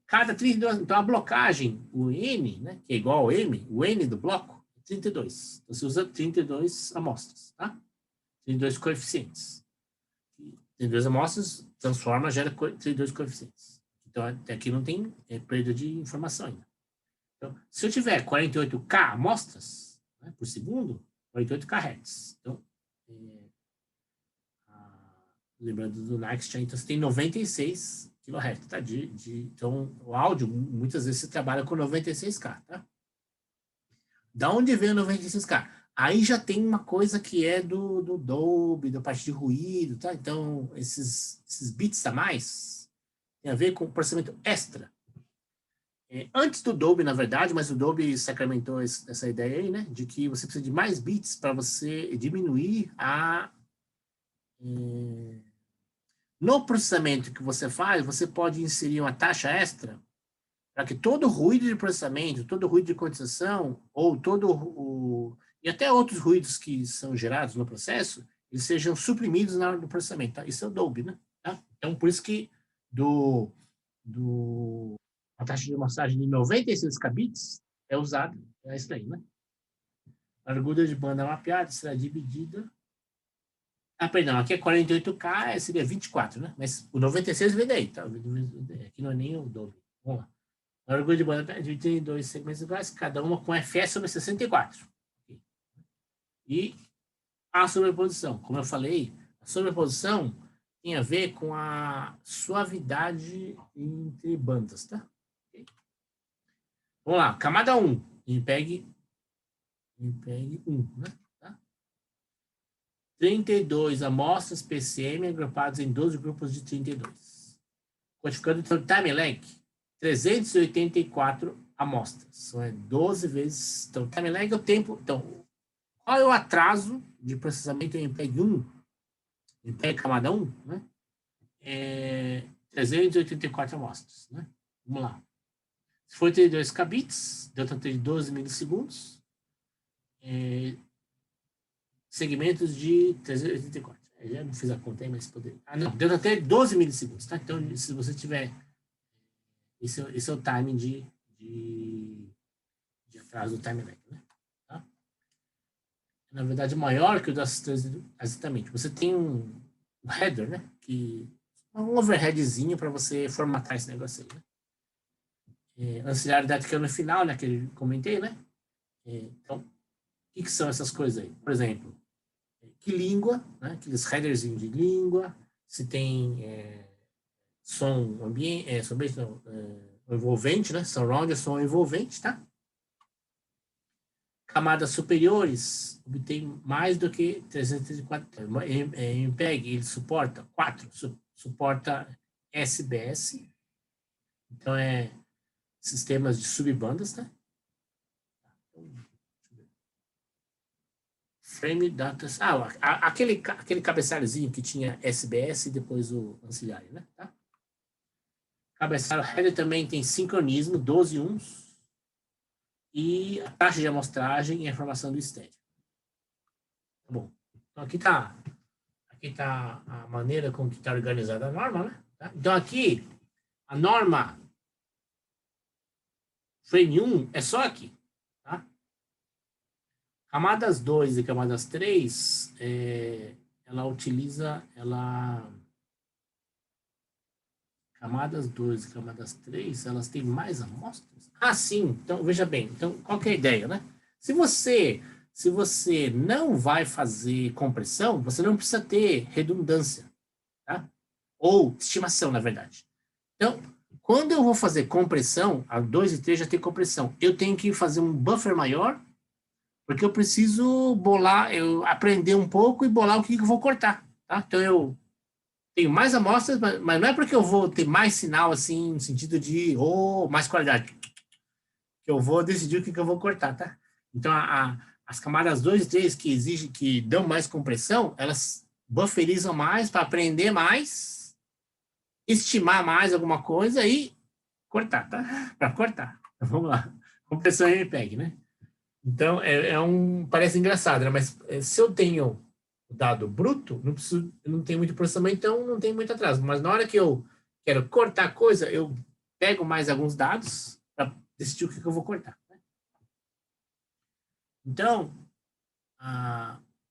cada 32. Então, a blocagem, o N, né, que é igual ao M, o N do bloco, é 32. Então, você usa 32 amostras, tá? 32 coeficientes. 32 amostras, transforma, gera 32 coeficientes. Então, até aqui não tem perda de informação ainda. Então, se eu tiver 48K amostras, né, por segundo, 48K Hz. Então, lembrando do Next, então você tem 96 kHz, tá? Então, o áudio, muitas vezes você trabalha com 96K, tá? Da onde vem o 96K? Aí já tem uma coisa que é do Dolby, da parte de ruído, tá? Então, esses bits a mais tem a ver com processamento extra. Antes do Dolby, na verdade, mas o Dolby sacramentou essa ideia aí, né? De que você precisa de mais bits para você diminuir no processamento que você faz, você pode inserir uma taxa extra para que todo ruído de processamento, todo ruído de condensação, ou e até outros ruídos que são gerados no processo, eles sejam suprimidos na hora do processamento. Tá? Isso é o Dolby, né? Tá? Então, por isso que a taxa de amostragem de 96 kbps é usada, é isso daí, né? A largura de banda mapeada será dividida. Perdão, aqui é 48K, seria 24, né? Mas o 96 vem daí, tá? Aqui não é nem o Dolby. Vamos lá. A largura de banda dividida em 2 segmentos iguais, cada uma com Fs sobre 64. E a sobreposição, como eu falei, a sobreposição tem a ver com a suavidade entre bandas, tá? Vamos lá, camada 1, MPEG 1, né? Tá? 32 amostras PCM agrupadas em 12 grupos de 32. Codificando então time lag, 384 amostras. São 12 vezes. Então, time lag é o tempo. Então, qual é o atraso de processamento em MPEG 1? MPEG camada 1, né? 384 amostras, né? Vamos lá. Se for 32 kbps, delta T de 12 milissegundos, segmentos de 384. Eu já não fiz a conta aí, mas poderia. Não, delta T de 12 milissegundos, tá? Então, se você tiver. Esse é o timing de atraso do time lag, né? Tá? Na verdade, maior que o das três. Exatamente. Você tem um header, né? Um overheadzinho para você formatar esse negócio aí, né? Ancillariedade que é no final, né, que eu comentei, né? Então, o que são essas coisas aí? Por exemplo, que língua, né? Aqueles headerzinhos de língua, se tem som ambiente, envolvente, né? Surround é som envolvente, tá? Camadas superiores obtém mais do que 304. MPEG, ele suporta 4, suporta SBS, então sistemas de subbandas, tá? Frame data. Aquele cabeçalhozinho que tinha SBS e depois o ancillary, né? Tá? Cabeçalho header também tem sincronismo, 12 uns, e a taxa de amostragem e a informação do estéreo. Tá bom. Então aqui tá a maneira como que está organizada a norma, né? Tá? Então aqui a norma frame 1 é só aqui, tá? Camadas 2 e camadas 3, ela utiliza, camadas 2 e camadas 3, elas têm mais amostras? Sim, então veja bem, então qual que é a ideia, né? Se você não vai fazer compressão, você não precisa ter redundância, tá? Ou estimação, na verdade. Então, quando eu vou fazer compressão, a 2 e 3 já tem compressão, eu tenho que fazer um buffer maior, porque eu preciso aprender um pouco e bolar o que eu vou cortar, tá? Então, eu tenho mais amostras, mas não é porque eu vou ter mais sinal, assim, no sentido de, mais qualidade, que eu vou decidir o que eu vou cortar, tá? Então, as camadas 2 e 3 que dão mais compressão, elas bufferizam mais para aprender mais, estimar mais alguma coisa e cortar, tá? Para cortar. Então, vamos lá. Compressão e MPEG, né? Então, parece engraçado, né? Mas se eu tenho o dado bruto, eu não tenho muito processamento, então não tem muito atraso. Mas na hora que eu quero cortar coisa, eu pego mais alguns dados para decidir o que eu vou cortar. Né? Então,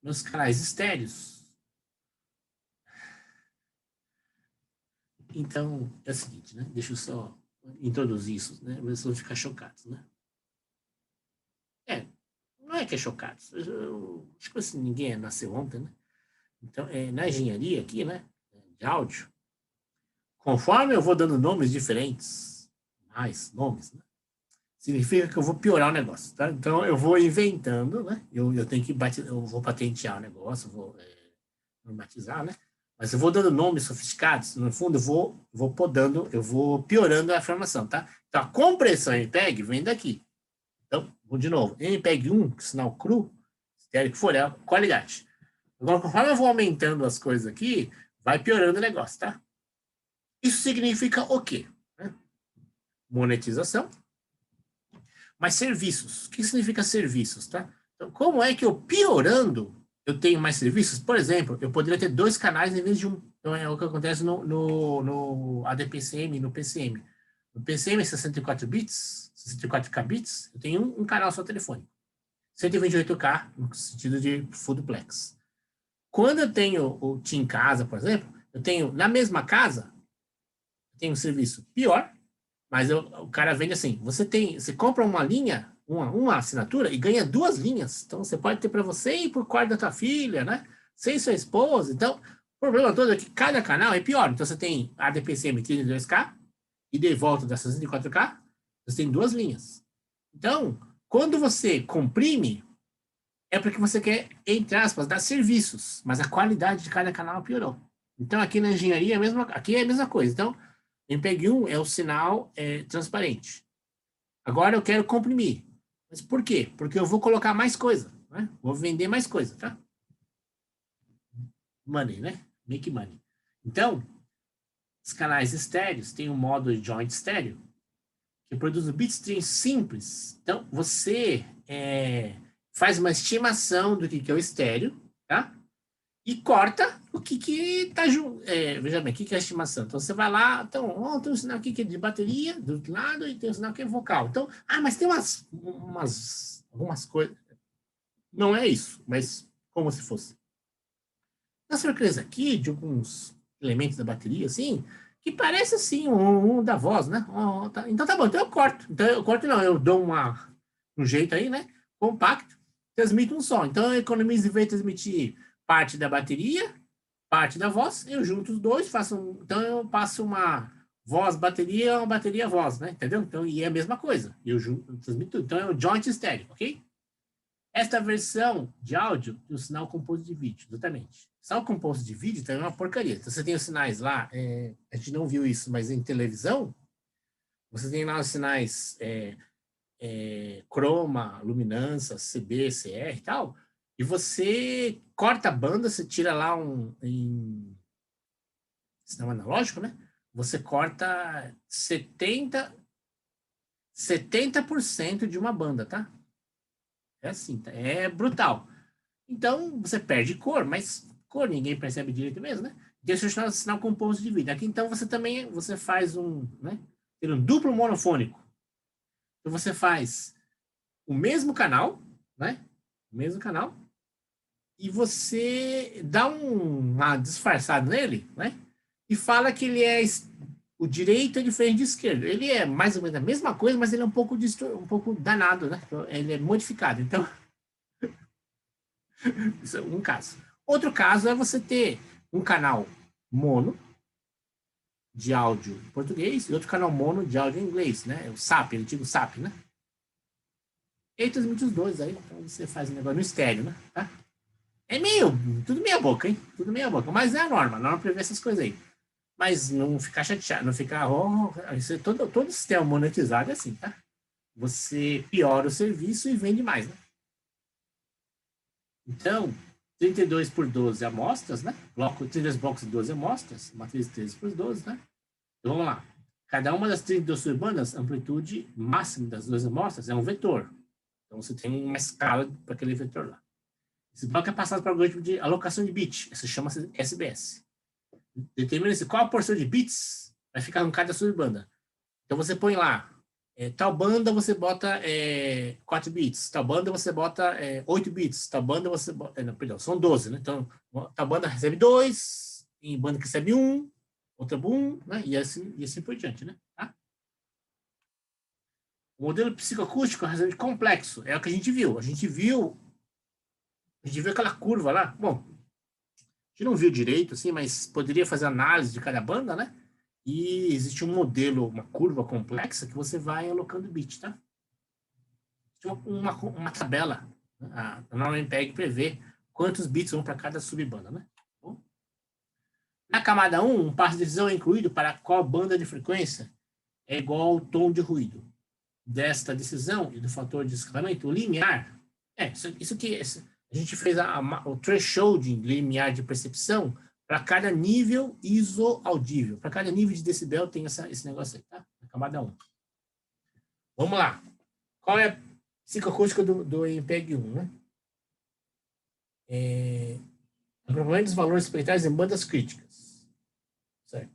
meus canais estéreos. Então, é o seguinte, né? Deixa eu só introduzir isso, né? Vocês vão ficar chocados, né? Não é que é chocados. Acho que assim, ninguém nasceu ontem, né? Então, na engenharia aqui, né? De áudio, conforme eu vou dando nomes diferentes, mais nomes, né? Significa que eu vou piorar o negócio, tá? Então, eu vou inventando, né? Eu tenho que eu vou patentear o negócio, vou normatizar, né? Mas eu vou dando nomes sofisticados, no fundo, eu vou podando, eu vou piorando a informação, tá? Então, a compressão MPEG vem daqui. Então, vou de novo. MPEG 1, sinal cru, estéreo que for, é a qualidade. Agora, conforme eu vou aumentando as coisas aqui, vai piorando o negócio, tá? Isso significa o quê? Monetização. Mas serviços. O que significa serviços, tá? Então, como é que eu piorando, eu tenho mais serviços? Por exemplo, eu poderia ter 2 canais em vez de um. Então, é o que acontece no ADPCM e no PCM. No PCM, 64 bits, 64K bits, eu tenho um canal só telefônico. 128K, no sentido de full duplex. Quando eu tenho o TIM Casa, por exemplo, eu tenho na mesma casa, eu tenho um serviço pior, mas o cara vende assim, você compra uma linha, uma assinatura e ganha 2 linhas. Então você pode ter para você e por quarto da tua filha, né? Sem sua esposa. Então, o problema todo é que cada canal é pior. Então você tem ADPCM 32K e de volta da 64K, você tem 2 linhas. Então, quando você comprime, é porque você quer, entre aspas, dar serviços, mas a qualidade de cada canal piorou. Então, aqui na engenharia, aqui é a mesma coisa. Então, MPEG 1 é o sinal transparente. Agora eu quero comprimir. Mas por quê? Porque eu vou colocar mais coisa. Né? Vou vender mais coisa, tá? Money, né? Make money. Então, os canais estéreos têm um modo joint estéreo que produz um bitstream simples. Então, você faz uma estimação do que é o estéreo, tá? E corta o que tá junto. Veja bem, o que é a estimação? Então, você vai lá, então, tem um sinal aqui que é de bateria, do outro lado, e tem um sinal que é vocal. Então, mas tem algumas coisas. Não é isso, mas como se fosse. Dá surpresa aqui de alguns elementos da bateria, assim, que parece, assim, um da voz, né? Tá. Então, tá bom, então eu corto. Então, eu corto não, eu dou um jeito aí, né? Compacto, transmito um som. Então, eu economizo em vez de transmitir parte da bateria, parte da voz, eu junto os dois, então eu passo uma voz, bateria, uma bateria, voz, né? Entendeu? Então, e é a mesma coisa. Eu transmito tudo. Então, é o joint estéreo, ok? Esta versão de áudio tem o sinal composto de vídeo, exatamente. O sinal composto de vídeo também é uma porcaria. Então, você tem os sinais lá, a gente não viu isso, mas em televisão, você tem lá os sinais croma, luminância, CB, CR e tal, e você corta a banda, você tira lá em sinal analógico, né? Você corta 70% de uma banda, tá? É assim, tá? É brutal. Então, você perde cor, mas cor ninguém percebe direito mesmo, né? Deixa eu chamar de sinal composto de vídeo. Aqui, então, você faz né? Tem um duplo monofônico. Então, você faz o mesmo canal, né? O mesmo canal. E você dá uma disfarçada nele, né? E fala que ele é o direito é diferente do esquerdo. Ele é mais ou menos a mesma coisa, mas ele é um pouco danado, né? Ele é modificado. Então, isso é um caso. Outro caso é você ter um canal mono de áudio em português e outro canal mono de áudio em inglês, né? O SAP, ele antigo SAP, né? E aí transmite os dois aí, então você faz um negócio no estéreo, né? Tá? Tudo meia boca, hein? Tudo meia boca, mas é a norma prevê essas coisas aí. Mas não ficar chateado, não ficar, isso é todo sistema monetizado é assim, tá? Você piora o serviço e vende mais, né? Então, 32 por 12 amostras, né? 32 blocos de 12 amostras, matriz 13 por 12, né? Então, vamos lá. Cada uma das 32 turbanas, a amplitude máxima das 12 amostras é um vetor. Então, você tem uma escala para aquele vetor lá. Esse bloco é passado para o algoritmo de alocação de bit. Isso chama-se SBS. Determina-se qual a porção de bits vai ficar em cada subbanda. Então você põe lá, tal banda você bota 4 bits, tal banda você bota 8 bits, tal banda você bota... não, perdão, são 12, né? Então, tal banda recebe 2, em banda que recebe 1, outra 1, né? E assim por diante, né? Tá? O modelo psicoacústico é relativamente complexo, é o que a gente viu. A gente viu aquela curva lá. Bom, a gente não viu direito, assim, mas poderia fazer análise de cada banda, né? E existe um modelo, uma curva complexa que você vai alocando bit, tá? Uma tabela. Né? A norma MPEG prevê quantos bits vão para cada subbanda, né? Bom, na camada 1, um passo de decisão é incluído para qual banda de frequência é igual ao tom de ruído. Desta decisão e do fator de escalamento, o limiar, isso que a gente fez o threshold limiar de percepção para cada nível isoaudível. Para cada nível de decibel tem esse negócio aí, tá? Na camada 1. Vamos lá. Qual é a psicoacústica do MPEG 1, né? Aproveitamento dos valores espectrais em bandas críticas. Certo.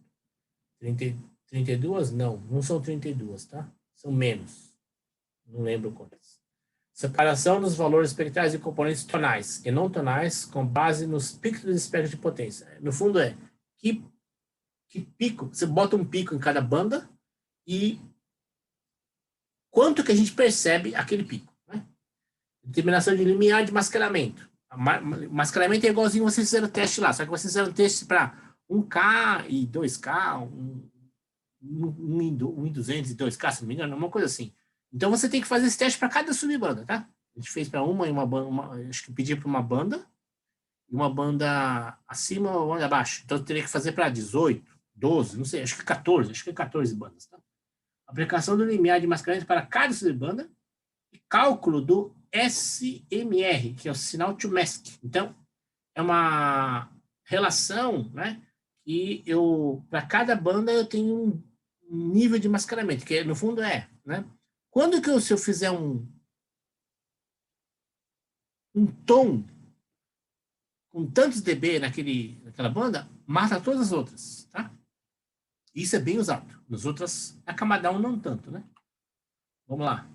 32? Não são 32, tá? São menos. Não lembro quantas. Separação dos valores espectrais de componentes tonais e não tonais com base nos picos do espectro de potência. No fundo que pico, você bota um pico em cada banda e quanto que a gente percebe aquele pico. Né? Determinação de limiar de mascaramento. Mascaramento é igualzinho vocês fizeram o teste lá, só que vocês fizeram o teste para 1K e 2K, 1 em 200 e 2K, se não me engano, uma coisa assim. Então você tem que fazer esse teste para cada subbanda, tá? A gente fez para acho que pedi para uma banda, e uma banda acima ou uma banda abaixo. Então eu teria que fazer para 18, 12, não sei, acho que 14 bandas, tá? Aplicação do limiar de mascaramento para cada subbanda e cálculo do SMR, que é o sinal to mask. Então, é uma relação, né? E para cada banda eu tenho um nível de mascaramento, que no fundo né? Quando que se eu fizer um tom com tantos dB naquela banda, mata todas as outras, tá? Isso é bem usado. Nas outras, a camada 1 não tanto, né? Vamos lá.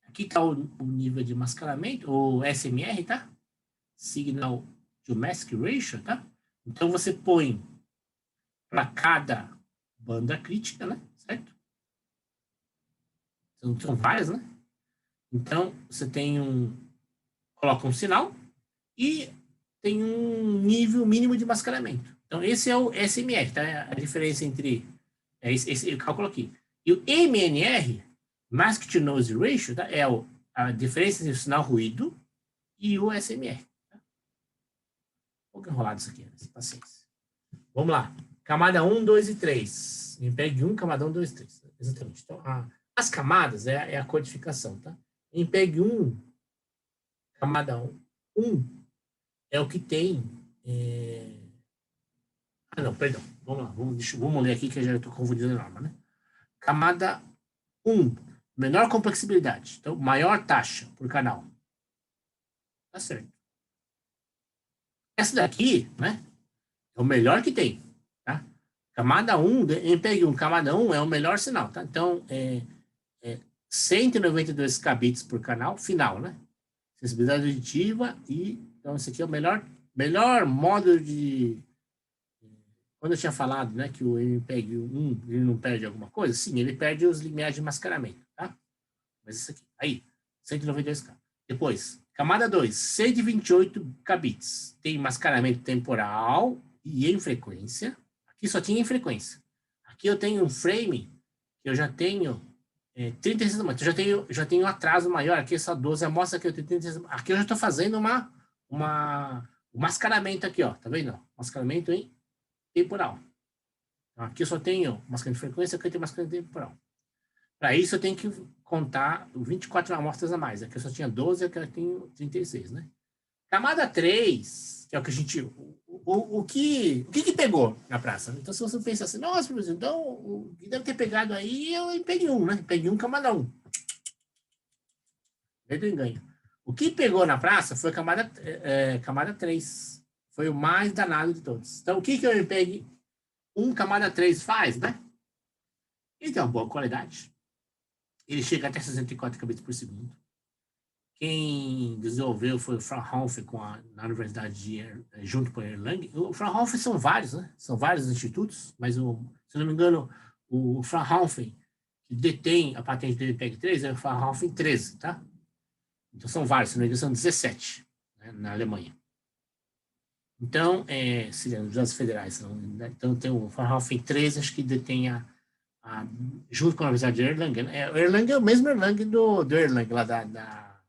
Aqui está o nível de mascaramento, o SMR, tá? Signal to Mask Ratio, tá? Então você põe para cada banda crítica, né? Certo? São várias, né? Então você coloca um sinal e tem um nível mínimo de mascaramento. Então esse é o SMR, tá? A diferença entre esse cálculo aqui. E o MNR, Mask to Noise Ratio, tá? É a diferença entre o sinal ruído e o SMR. Tá? Um pouco enrolado isso aqui, né? Paciência. Vamos lá. Camada 1, 2 e 3. MPEG 1, camada 1, 2 e 3. Exatamente. Então, as camadas é a codificação, tá? MPEG 1, camada 1 é o que tem... não, perdão. Vamos lá. Vamos ler aqui que eu já estou confundindo a norma, né? Camada 1, menor complexibilidade. Então, maior taxa por canal. Tá certo. Essa daqui, né? É o melhor que tem, tá? Camada 1, MPEG 1, camada 1 é o melhor sinal, tá? Então, 192 kbits por canal, final, né? Sensibilidade auditiva então, esse aqui é o melhor modo de... Quando eu tinha falado, né, que o MPEG 1 ele não perde alguma coisa, sim, ele perde os limiares de mascaramento, tá? Mas isso aqui, aí, 192K. Depois, camada 2, 128 kbits. Tem mascaramento temporal e em frequência. Aqui só tinha em frequência. Aqui eu tenho um frame que eu já tenho 36 momentos. Eu já tenho um atraso maior. Aqui é só 12. Mostra que eu tenho 36. Aqui eu já estou fazendo um mascaramento aqui, ó. Tá vendo? Mascaramento em temporal. Então, aqui eu só tenho mascaramento de frequência, aqui eu tenho mascaramento temporal. Para isso eu tenho que contar 24 amostras a mais. Aqui eu só tinha 12, aqui eu tenho 36, né? Camada 3, que é o que a gente... O que pegou na praça? Então, se você pensa assim, nossa, professor, então o que deve ter pegado aí é o MPEG 1, né? MPEG 1, camada 1. Medo enganho. O que pegou na praça foi camada 3. Foi o mais danado de todos. Então, o que é o MPEG 1 camada 3 faz, né? Ele tem uma boa qualidade. Ele chega até 64 kbps por segundo. Quem desenvolveu foi o Fraunhofer na Universidade junto com a Erlang. O Fraunhofer são vários, né? São vários institutos, mas, se não me engano, o Fraunhofer, que detém a patente do MPEG 3, é o Fraunhofer 13, tá? Então, são vários, se não me engano, são 17, né, na Alemanha. Então, seriam as universidades federais. Né? Então, tem o Fraunhofer 13, acho que detém junto com a Universidade de Erlangen. O Erlangen é o mesmo Erlangen do Erlangen, lá da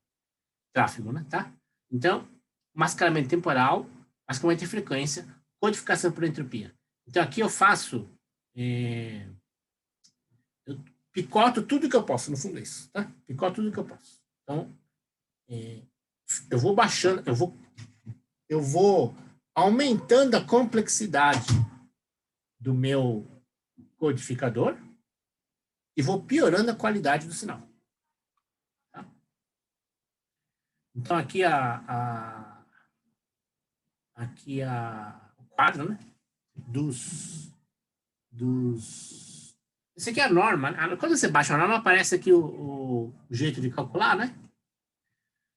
tráfego, né? Tá? Então, mascaramento temporal, mascaramento de frequência, codificação por entropia. Então, aqui eu faço... eu picoto tudo que eu posso, no fundo é isso, tá? Picoto tudo que eu posso. Então, eu vou baixando, eu vou aumentando a complexidade do meu codificador e vou piorando a qualidade do sinal. Tá? Então, aqui o quadro, né? Esse aqui é a norma. Quando você baixa a norma, aparece aqui o jeito de calcular, né?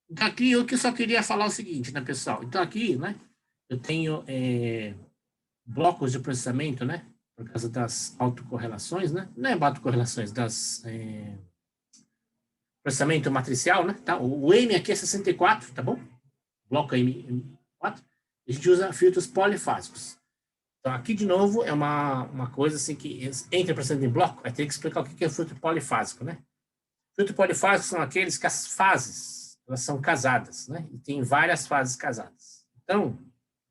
Então, aqui eu só queria falar o seguinte, né, pessoal? Então, aqui, né, eu tenho blocos de processamento, né? Por causa das autocorrelações, né? Não é autocorrelações, processamento matricial, né? Tá? O M aqui é 64, tá bom? Bloco M4. A gente usa filtros polifásicos. Então, aqui, de novo, é uma coisa assim que entra processamento em bloco, vai ter que explicar o que é filtro polifásico, né? Filtro polifásico são aqueles que as fases, elas são casadas, né? E tem várias fases casadas. Então,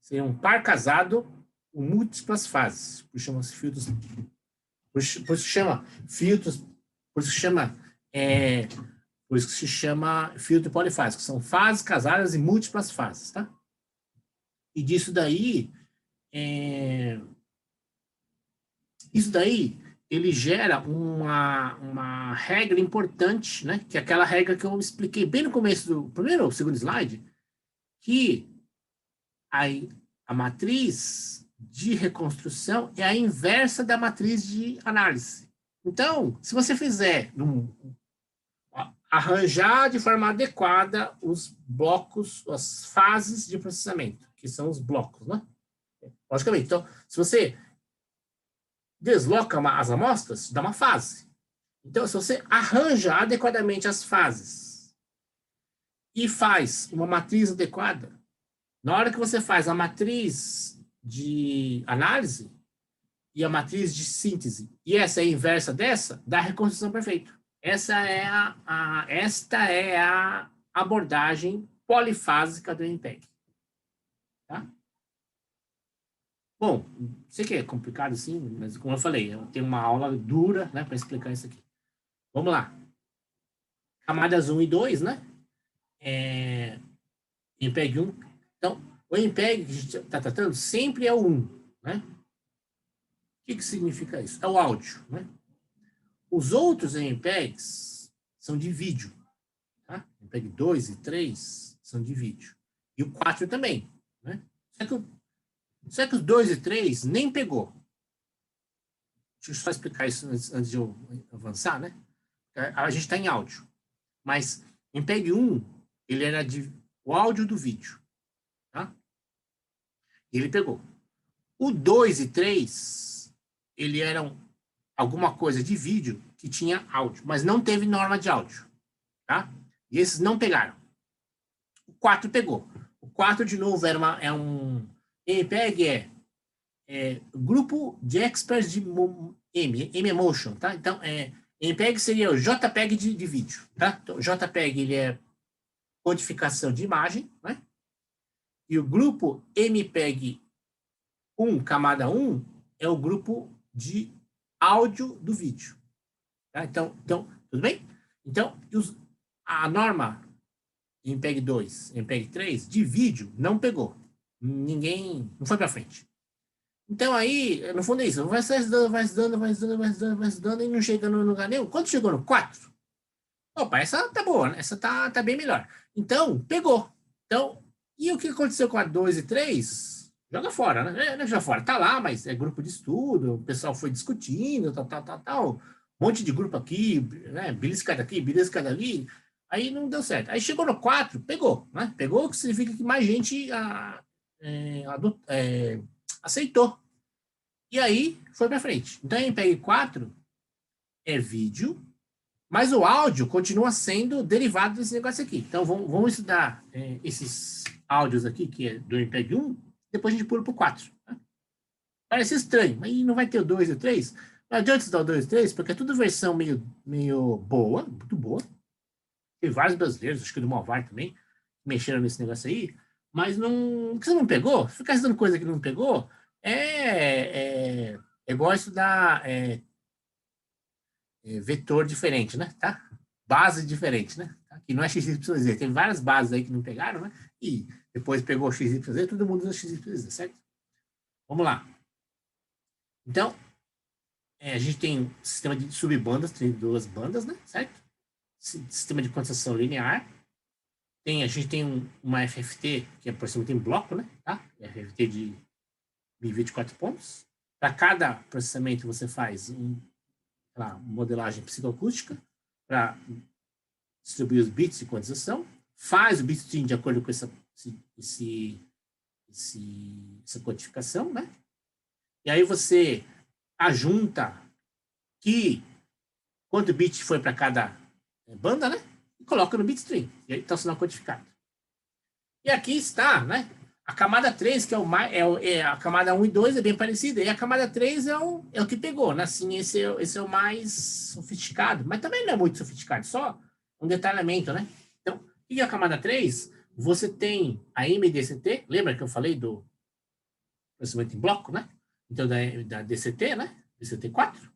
seria um par casado com múltiplas fases. Por isso chama-se filtros. Por isso que chama filtros. Por isso que se chama filtro polifásico. São fases casadas e múltiplas fases, tá? E disso daí, isso daí, ele gera uma regra importante, né? Que é aquela regra que eu expliquei bem no começo do primeiro ou segundo slide, que a matriz de reconstrução é a inversa da matriz de análise. Então, se você fizer arranjar de forma adequada os blocos, as fases de processamento, que são os blocos, né? Logicamente, então, se você desloca as amostras, dá uma fase. Então, se você arranja adequadamente as fases e faz uma matriz adequada, na hora que você faz a matriz de análise e a matriz de síntese, e essa é a inversa dessa, dá a reconstrução perfeita. Esta é a abordagem polifásica do MPEG. Tá? Bom, sei que é complicado assim, mas como eu falei, eu tenho uma aula dura, né, para explicar isso aqui. Vamos lá. Camadas 1 e 2, né? MPEG 1. Então, o MPEG que a gente está tratando sempre é o 1, né? O que significa isso? É o áudio, né? Os outros MPEGs são de vídeo, tá? MPEG 2 e 3 são de vídeo. E o 4 também, né? Só que os 2 e 3 nem pegou. Deixa eu só explicar isso antes de eu avançar, né? A gente está em áudio. Mas MPEG 1, ele era o áudio do vídeo. Tá? E ele pegou. O 2 e 3, ele eram alguma coisa de vídeo que tinha áudio, mas não teve norma de áudio. Tá? E esses não pegaram. O 4 pegou. O 4, de novo, é um... MPEG grupo de experts de M-Emotion, tá? Então, MPEG seria o JPEG de vídeo, tá? Então, JPEG, ele é codificação de imagem, né? E o grupo MPEG 1, camada 1, é o grupo de áudio do vídeo. Tá? Então, tudo bem? Então, a norma MPEG 2, MPEG 3, de vídeo, não pegou. Ninguém, não foi para frente. Então, aí, no fundo é isso. Vai estudando e não chega no lugar nenhum. Quando chegou no 4, opa, essa tá boa, né? Essa tá bem melhor. Então, pegou. Então, e o que aconteceu com a 2 e 3? Joga fora, né? Não é joga fora. Tá lá, mas é grupo de estudo, o pessoal foi discutindo, tal. Um monte de grupo aqui, né? Belisca daqui, belisca dali. Aí não deu certo. Aí chegou no 4, pegou, né? Pegou, que significa que mais gente aceitou. E aí foi para frente. Então, em MPEG 4 é vídeo, mas o áudio continua sendo derivado desse negócio aqui. Então, vamos estudar esses áudios aqui, que é do MPEG 1, depois a gente pula para o 4. Tá? Parece estranho, mas não vai ter o 2 e o 3. Não adianta estudar o 2 e o 3, porque é tudo versão meio boa, muito boa. Tem vários brasileiros, acho que do Malvar também, mexeram nesse negócio aí, mas não. Que você não pegou? Ficar estudando coisa que não pegou é igual estudar vetor diferente, né? Tá? Base diferente, né? Tá? Que não é XYZ. Tem várias bases aí que não pegaram, né? E depois pegou XYZ, todo mundo usa XYZ, certo? Vamos lá. Então, a gente tem um sistema de subbandas, tem duas bandas, né? Certo? Sistema de condensação linear. A gente tem uma FFT, que é por cima tem bloco, né? Tá? FFT de 1024 pontos. Para cada processamento, você faz uma modelagem psicoacústica para distribuir os bits de condensação, faz o bitstream de acordo com essa codificação, né? E aí você ajunta quanto bit foi para cada banda, né? E coloca no bitstream. E aí está o sinal codificado. E aqui está, né? A camada 3, que a camada 1 e 2 é bem parecida, e a camada 3 é o que pegou, né? Assim, esse é o mais sofisticado, mas também não é muito sofisticado, só um detalhamento, né? Então, o que é a camada 3? Você tem a MDCT, lembra que eu falei do processamento em bloco, né? Então, da DCT, né? DCT4.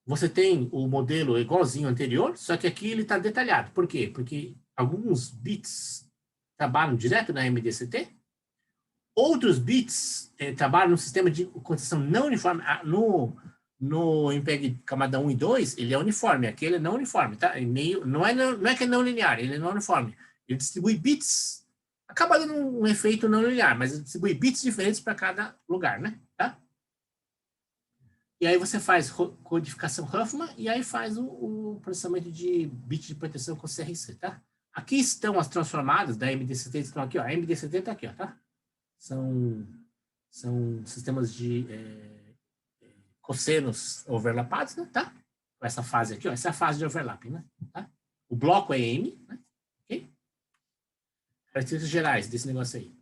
Você tem o modelo igualzinho ao anterior, só que aqui ele está detalhado. Por quê? Porque alguns bits trabalham direto na MDCT, outros bits trabalham no sistema de condensação não uniforme. No MPEG camada 1 e 2, ele é uniforme. Aqui ele é não uniforme, tá? Não é que é não linear, ele é não uniforme. Ele distribui bits, acaba dando um efeito não linear, mas ele distribui bits diferentes para cada lugar, né? Tá? E aí você faz codificação Huffman e aí faz o processamento de bit de proteção com CRC, tá? Aqui estão as transformadas da MDCT, estão aqui, ó. A MDCT está aqui, ó, tá? São sistemas de cossenos overlapados, né, tá? Essa fase aqui, ó, essa é a fase de overlapping, né? Tá? O bloco é M, né? Ok? Características gerais desse negócio aí.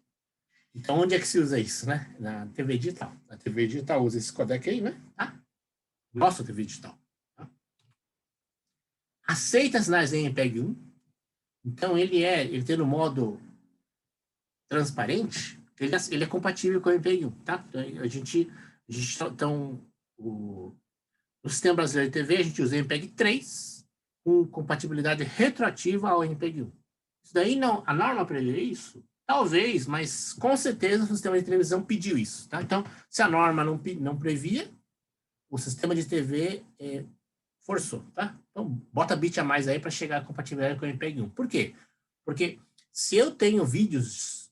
Então, onde é que se usa isso, né? Na TV digital. Na TV digital usa esse codec aí, né? Tá? Nossa TV digital. Tá? Aceita sinais em MPEG 1. Então, ele tem no modo transparente, ele é compatível com o MPEG 1, tá? Então, no sistema brasileiro de TV, a gente usa MPEG 3 com compatibilidade retroativa ao MPEG 1. Isso daí não, a norma prevê isso? Talvez, mas com certeza o sistema de televisão pediu isso, tá? Então, se a norma não previa, o sistema de TV forçou, tá? Então, bota bit a mais aí para chegar à compatibilidade com o MPEG 1. Por quê? Porque se eu tenho vídeos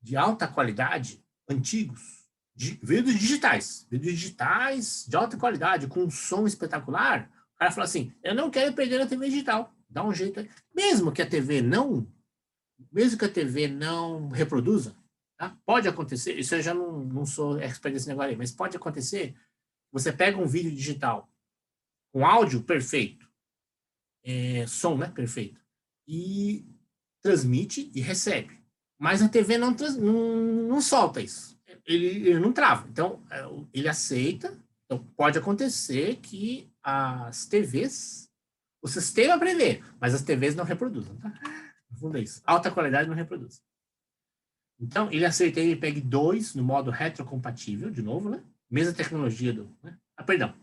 de alta qualidade, antigos, vídeos digitais de alta qualidade, com um som espetacular, o cara fala assim, eu não quero perder a TV digital, dá um jeito aí. Mesmo que a TV não reproduza, tá? Pode acontecer, isso eu já não sou expert nesse negócio aí, mas pode acontecer, você pega um vídeo digital com áudio perfeito, som, né, perfeito, e transmite e recebe. Mas a TV não solta isso. Ele não trava. Então, ele aceita. Então, pode acontecer que as TVs, o sistema prevê, mas as TVs não reproduzem. Tá? No fundo é isso. Alta qualidade não reproduz. Então, ele aceita ele PEG 2 no modo retrocompatível, de novo, né? Mesma tecnologia do. Né? Perdão.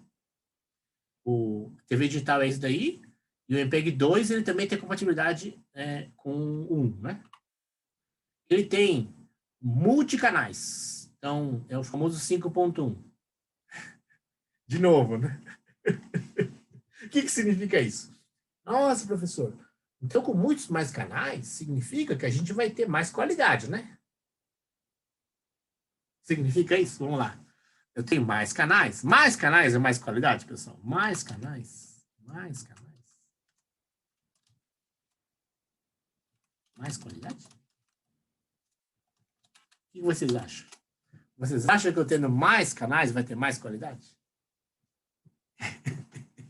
O TV digital é esse daí, e o MPEG 2 ele também tem compatibilidade com 1, né? Ele tem multicanais. Então, é o famoso 5.1. De novo, né? O que significa isso? Nossa, professor. Então, com muitos mais canais, significa que a gente vai ter mais qualidade, né? Significa isso? Vamos lá. Eu tenho mais canais. Mais canais é mais qualidade, pessoal? Mais canais. Mais canais. Mais qualidade? O que vocês acham? Vocês acham que eu tendo mais canais vai ter mais qualidade?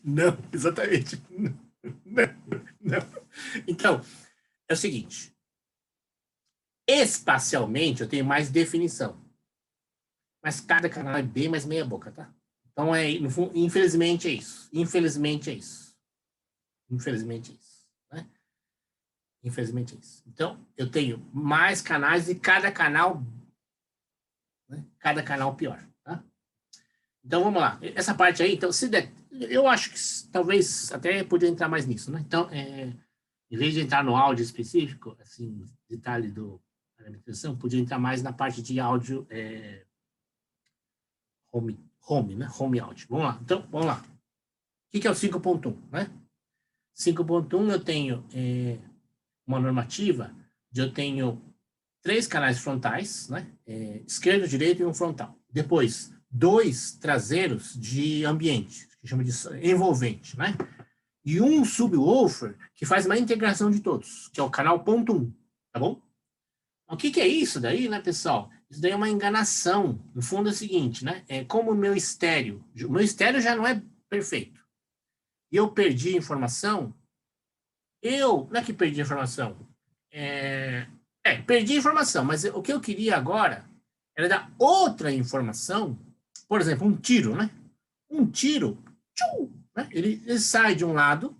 Não, exatamente. Não, não. Então, é o seguinte. Espacialmente, eu tenho mais definição. Mas cada canal é bem mais meia boca, tá? Então, no fundo, infelizmente é isso. Infelizmente é isso. Infelizmente é isso. Né? Infelizmente é isso. Então, eu tenho mais canais e cada canal pior. Tá? Então, vamos lá. Essa parte aí, então, eu acho que talvez até podia entrar mais nisso. Né? Então, em vez de entrar no áudio específico, assim, detalhe do parametrização, podia entrar mais na parte de áudio home, né? Home áudio. Vamos lá. Então, vamos lá. O que é o 5.1, né? 5.1 eu tenho uma normativa de eu tenho 3 canais frontais, né? Esquerdo, direito e um frontal. Depois, 2 traseiros de ambiente, que chama de envolvente, né? E um subwoofer que faz uma integração de todos, que é o canal ponto 1, tá bom? O que é isso daí, né, pessoal? Isso daí é uma enganação. No fundo é o seguinte, né? É como o meu estéreo já não é perfeito. E eu perdi informação. Não é que perdi informação. Perdi informação, mas o que eu queria agora era dar outra informação. Por exemplo, um tiro, né? Um tiro, né? Ele sai de um lado,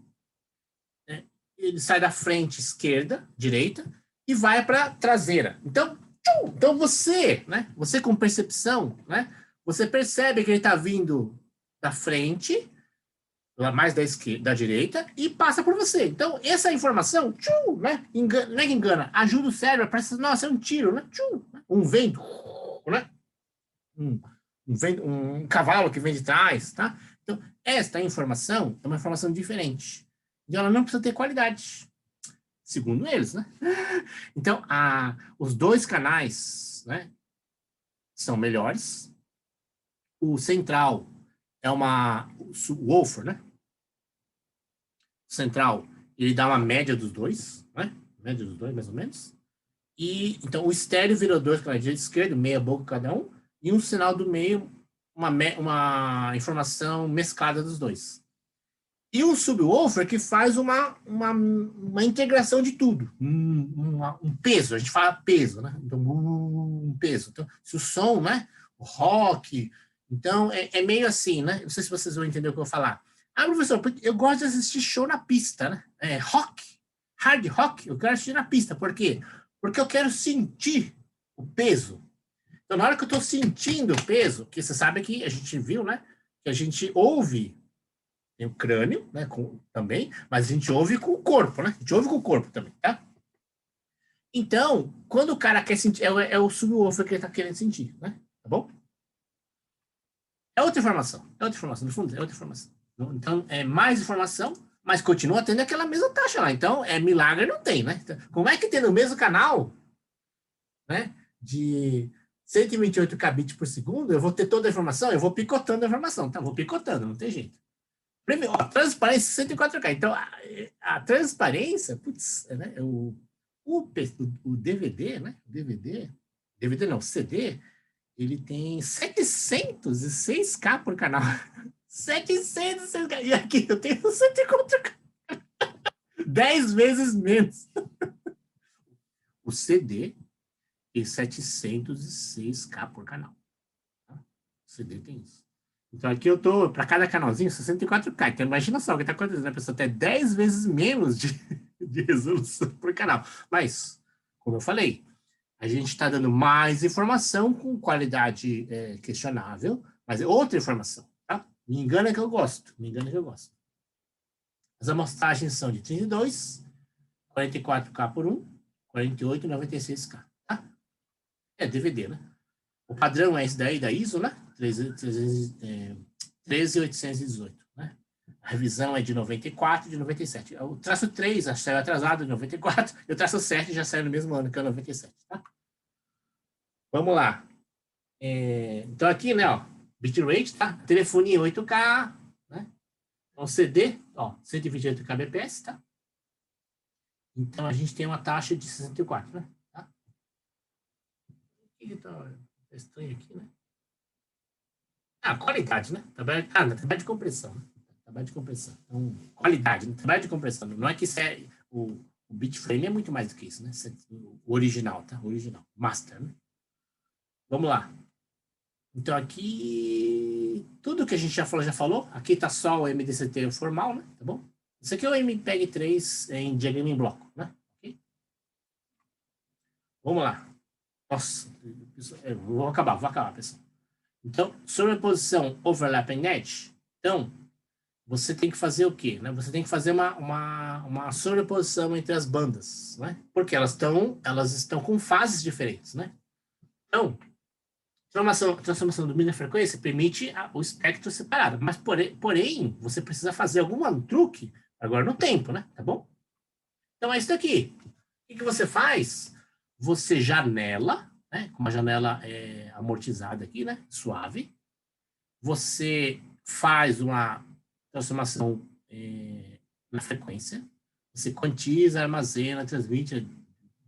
né? Ele sai da frente esquerda, direita, e vai para a traseira. Então você, né? Você com percepção, né? Você percebe que ele está vindo da frente, mais da direita, e passa por você. Então, essa informação, né? Não é que engana, ajuda o cérebro, parece, nossa, é um tiro, né? Um vento, né? Um cavalo que vem de trás, tá? Então, esta informação é uma informação diferente. E ela não precisa ter qualidade, segundo eles, né? Então, os 2 canais, né, são melhores. O central é o subwoofer, né? O central, ele dá uma média dos 2, né? Média dos 2, mais ou menos. E, então, o estéreo virou 2 canais de esquerda, meia boca cada um, e um sinal do meio, uma informação mesclada dos 2. E o subwoofer que faz uma integração de tudo, um peso, a gente fala peso, né? Então, um peso. Então, se o som, né? O rock, então é meio assim, né? Não sei se vocês vão entender o que eu vou falar. Professor, eu gosto de assistir show na pista, né? Rock, hard rock, eu quero assistir na pista. Por quê? Porque eu quero sentir o peso. Então, na hora que eu estou sentindo o peso, que você sabe que a gente viu, né? Que a gente ouve, tem o crânio, né? Também, mas a gente ouve com o corpo, né? A gente ouve com o corpo também, tá? Então, quando o cara quer sentir, é o subwoofer que ele está querendo sentir, né? Tá bom? É outra informação, no fundo, é outra informação. Então, é mais informação, mas continua tendo aquela mesma taxa lá. Então, milagre não tem, né? Então, como é que tem no mesmo canal, né? De 128 kbps por segundo, eu vou ter toda a informação, eu vou picotando a informação, tá? Vou picotando, não tem jeito. Primeiro, transparência 104K. Então, a transparência, putz, né? O DVD, né? DVD não, CD, ele tem 706K por canal. 706K. E aqui eu tenho 104K. 10 vezes menos. O CD tem 706K por canal. Tá? O CD tem isso. Então aqui eu tô, para cada canalzinho, 64K. Então imagina só o que está acontecendo. A pessoa tem 10 vezes menos de resolução por canal. Mas, como eu falei, a gente está dando mais informação com qualidade questionável, mas é outra informação, tá? Me engana que eu gosto, As amostragens são de 32, 44K por 1, 48 e 96K, tá? É DVD, né? O padrão é esse daí da ISO, né? 13818, né? A revisão é de 94 e de 97. O traço 3 já saiu atrasado, de 94, e o traço 7 já saiu no mesmo ano, que é 97, tá? Vamos lá. Então aqui, né, ó, bitrate, tá? Telefonia 8K, né? Então CD, ó, 128 kbps, tá? Então a gente tem uma taxa de 64, né? Tá? Tá estranho aqui, né? Qualidade, né? Trabalho de compressão. Né? Trabalho de compressão. Então, qualidade, né? Trabalho de compressão. Não é que isso é o bitframe é muito mais do que isso, né? O original, tá? O original. Master, né? Vamos lá. Então aqui, tudo que a gente já falou. Aqui tá só o MDCT formal, né? Tá bom? Isso aqui é o MPEG-3 em diagrama em bloco, né? Okay? Vamos lá. Nossa, vou acabar, pessoal. Então, sobreposição overlap and edge. Então, você tem que fazer o quê? Né? Você tem que fazer uma sobreposição entre as bandas, né? Porque elas estão com fases diferentes, né? Então, transformação do mínimo frequência permite o espectro separado, mas porém, você precisa fazer algum truque agora no tempo, né? Tá bom? Então é isso daqui. O que você faz? Você janela, né? Com uma janela amortizada aqui, né? Suave. Você faz uma transformação na frequência. Você quantiza, armazena, transmite,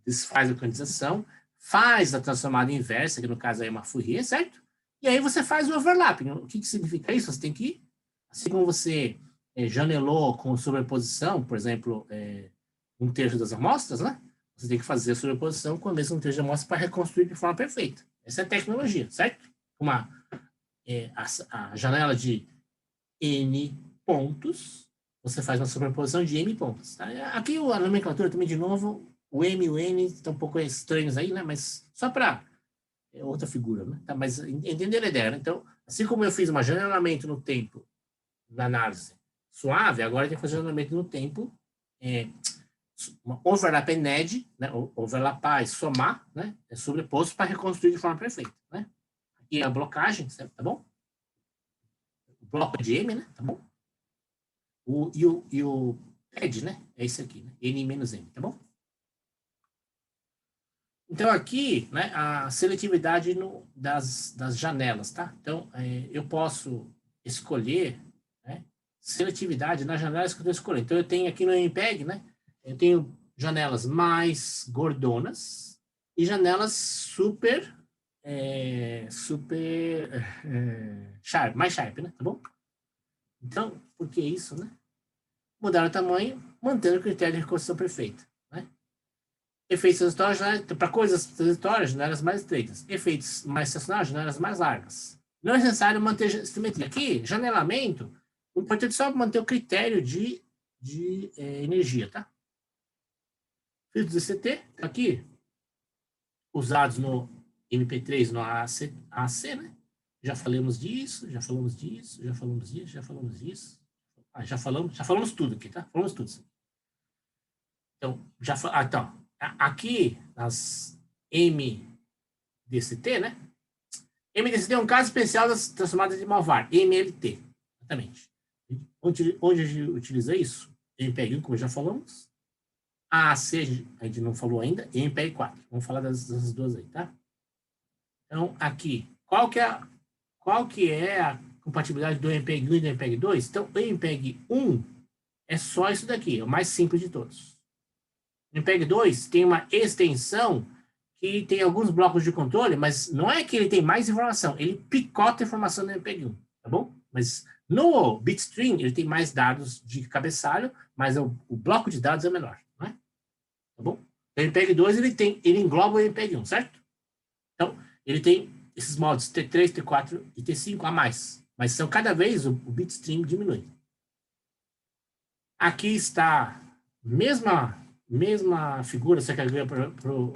desfaz a quantização, faz a transformada inversa, que no caso é uma Fourier, certo? E aí você faz o overlapping. O que significa isso? Você tem que, assim como você janelou com sobreposição, por exemplo, 1/3 das amostras, né? Você tem que fazer a sobreposição com a mesma 1/3 de amostras para reconstruir de forma perfeita. Essa é a tecnologia, certo? A janela de N pontos, você faz uma sobreposição de M pontos. Tá? Aqui a nomenclatura também, de novo, o M e o N estão um pouco estranhos aí, né? Mas só para outra figura, né? Tá? Mas entender a ideia, né? Então, assim como eu fiz um janelamento no tempo na análise suave, agora eu tenho que fazer janelamento no tempo overlap and edge, né? Overlapar e somar, né? É sobreposto para reconstruir de forma perfeita, né? Aqui é a blocagem, tá bom? O bloco de M, né? Tá bom? E o edge, né? É esse aqui, né? N menos M, tá bom? Então, aqui, né, a seletividade das janelas, tá? Então, eu posso escolher, né, seletividade nas janelas que eu estou escolhendo. Então, eu tenho aqui no MPEG, né? Eu tenho janelas mais gordonas e janelas sharp, mais sharp, né? Tá bom? Então, por que isso, né? Mudar o tamanho, mantendo o critério de reconstrução perfeita, né? Efeitos transitórios, para coisas transitórias, janelas mais estreitas. Efeitos mais estacionários, janelas mais largas. Não é necessário manter simetria. Aqui, janelamento, o importante é só manter o critério de energia, tá? Filtros DCT, aqui, usados no MP3, no AC, né? Já falamos disso. Já falamos tudo aqui, tá? Falamos tudo. Então, então, aqui, nas MDCT, né? MDCT é um caso especial das transformadas de Malvar, MLT, exatamente. Onde a gente utiliza isso? MPEG 1, como já falamos. AAC, a gente não falou ainda, e MPEG 4. Vamos falar dessas duas aí, tá? Então, aqui, qual que é a compatibilidade do MPEG 1 e do MPEG 2? Então, o MPEG 1 é só isso daqui, é o mais simples de todos. O MPEG 2 tem uma extensão que tem alguns blocos de controle, mas não é que ele tem mais informação, ele picota a informação do MPEG 1, tá bom? Mas no bitstream ele tem mais dados de cabeçalho, mas o bloco de dados é menor, não é? Tá bom? O MPEG 2 ele engloba o MPEG 1, certo? Então, ele tem esses modos T3, T4 e T5 a mais, mas são cada vez o bitstream diminui. Aqui está mesma figura, você quer ver para o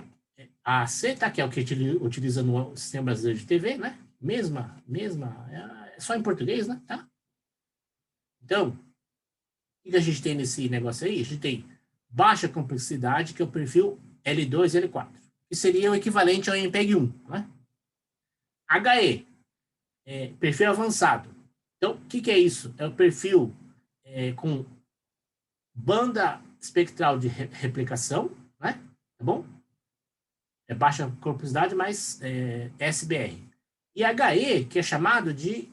AAC, tá? Que é o que utiliza no Sistema Brasileiro de TV, né? Mesma, é só em português, né? Tá? Então, o que a gente tem nesse negócio aí? A gente tem baixa complexidade, que é o perfil L2 e L4, que seria o equivalente ao MPEG 1, né? HE, perfil avançado. Então, o que é isso? É o perfil com banda espectral de replicação, né? Tá bom? É baixa complexidade, mas SBR. E HE, que é chamado de...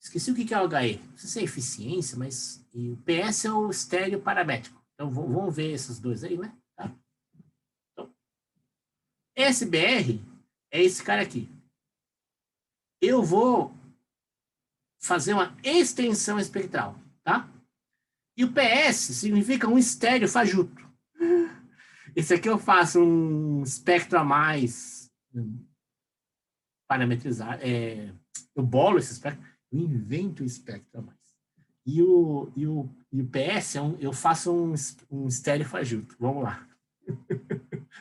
esqueci o que é o HE. Não sei se é eficiência, mas... E o PS é o estéreo paramétrico. Então, vamos ver esses dois aí, né? Tá? Então, SBR é esse cara aqui. Eu vou fazer uma extensão espectral, tá? E o PS significa um estéreo fajuto. Esse aqui eu faço um espectro a mais parametrizado. Eu bolo esse espectro, eu invento o espectro a mais. E o PS, eu faço um estéreo fajuto. Vamos lá.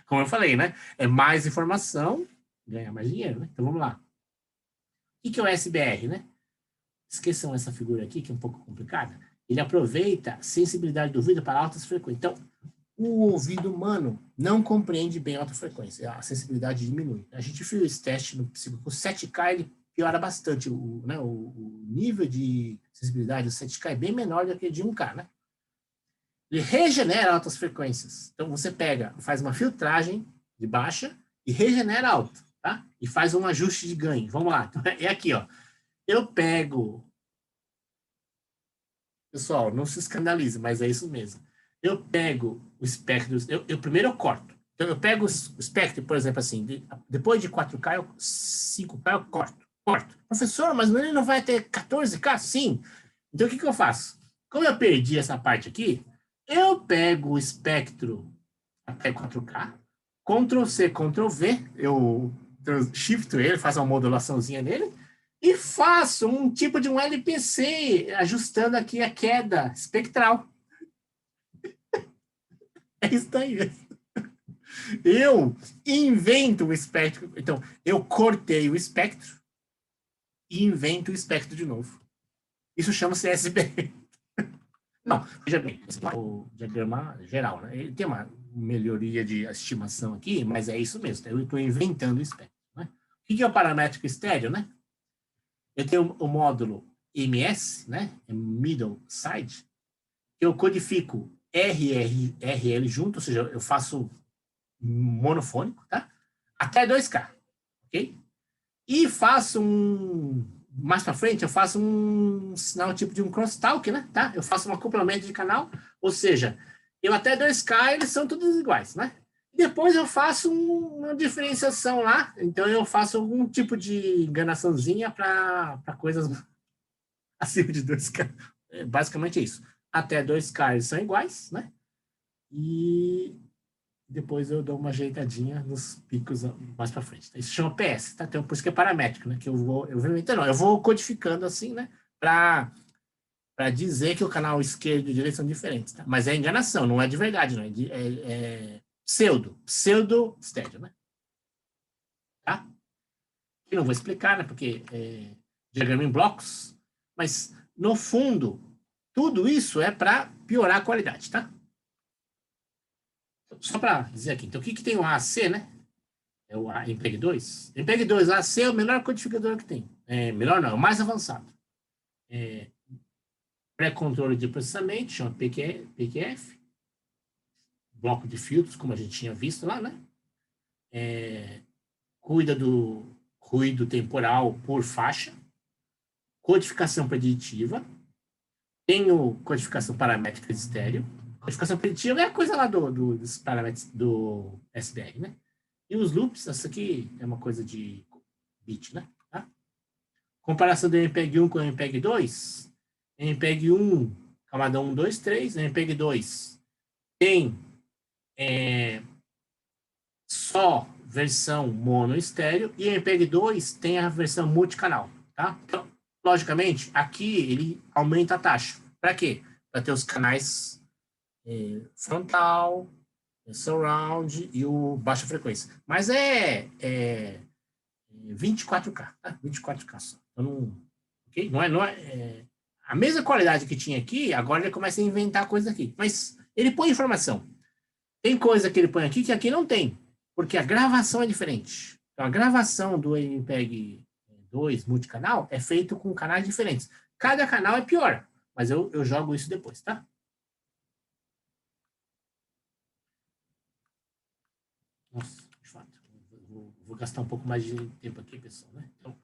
Como eu falei, né? É mais informação, ganhar mais dinheiro, né? Então vamos lá. O que é o SBR, né? Esqueçam essa figura aqui, que é um pouco complicada. Ele aproveita a sensibilidade do ouvido para altas frequências. Então, o ouvido humano não compreende bem a alta frequência, a sensibilidade diminui. A gente fez esse teste no psico, com 7K ele piora bastante, o nível de sensibilidade do 7K é bem menor do que de 1K, né? Ele regenera altas frequências. Então você pega, faz uma filtragem de baixa e regenera alta, tá? E faz um ajuste de ganho. Vamos lá, então, é aqui, ó. Eu pego... Pessoal, não se escandalize, mas é isso mesmo. Eu pego o espectro, primeiro eu corto. Então, eu pego o espectro, por exemplo, assim, depois de 4K, 5K, eu corto. Professor, mas ele não vai ter 14K? Sim. Então, o que eu faço? Como eu perdi essa parte aqui, eu pego o espectro até 4K, Ctrl+C, Ctrl+V, eu shifto ele, faço uma modulaçãozinha nele, e faço um tipo de um LPC, ajustando aqui a queda espectral. É isso aí. Eu invento o espectro. Então, eu cortei o espectro e invento o espectro de novo. Isso chama-se SBR. Não, veja bem, o diagrama geral, né? Ele tem uma melhoria de estimação aqui, mas é isso mesmo. Eu estou inventando o espectro. Né? O que é o paramétrico estéreo, né? Eu tenho o módulo MS, né? Middle Side, que eu codifico RL junto, ou seja, eu faço monofônico, tá? Até 2K, ok? E faço mais para frente, eu faço um sinal tipo de um crosstalk, né? Tá? Eu faço um acoplamento de canal, ou seja, eu até 2K eles são todos iguais, né? Depois eu faço uma diferenciação lá, então eu faço algum tipo de enganaçãozinha para coisas acima de 2K. Basicamente é isso. Até 2K eles são iguais, né? E depois eu dou uma ajeitadinha nos picos mais para frente. Isso chama PS, tá? Então, por isso que é paramétrico, né? Que eu vou codificando assim, né? Para dizer que o canal esquerdo e direito são diferentes, tá? Mas é enganação, não é de verdade, não é? É pseudo estéreo, né? Tá? Eu não vou explicar, né? Porque é diagrama em blocos, mas no fundo tudo isso é para piorar a qualidade, tá? Só para dizer aqui, então o que tem o AAC, né? É o MPEG-2. MPEG-2 AC é o melhor codificador que tem. Melhor não, é o mais avançado. Pré-controle de processamento, chama PQF. Bloco de filtros, como a gente tinha visto lá, né? Cuida do ruído temporal por faixa. Codificação preditiva. Tenho codificação paramétrica de estéreo. Codificação preditiva é a coisa lá dos parâmetros do SBR, né? E os loops, essa aqui é uma coisa de bit, né? Tá? Comparação do MPEG-1 com o MPEG-2. MPEG-1, camada 1, 2, 3. MPEG-2 tem só versão mono estéreo e MPEG-2 tem a versão multicanal, tá? Então, logicamente, aqui ele aumenta a taxa. Para quê? Para ter os canais frontal, surround e o baixa frequência. Mas é 24K, tá? 24K só. Então, não, okay? não é a mesma qualidade que tinha aqui, agora ele começa a inventar coisa aqui. Mas ele põe informação. Tem coisa que ele põe aqui que aqui não tem, porque a gravação é diferente. Então, a gravação do MPEG 2 multicanal é feito com canais diferentes. Cada canal é pior, mas eu jogo isso depois, tá? Nossa, de fato. Vou gastar um pouco mais de tempo aqui, pessoal, né? Então,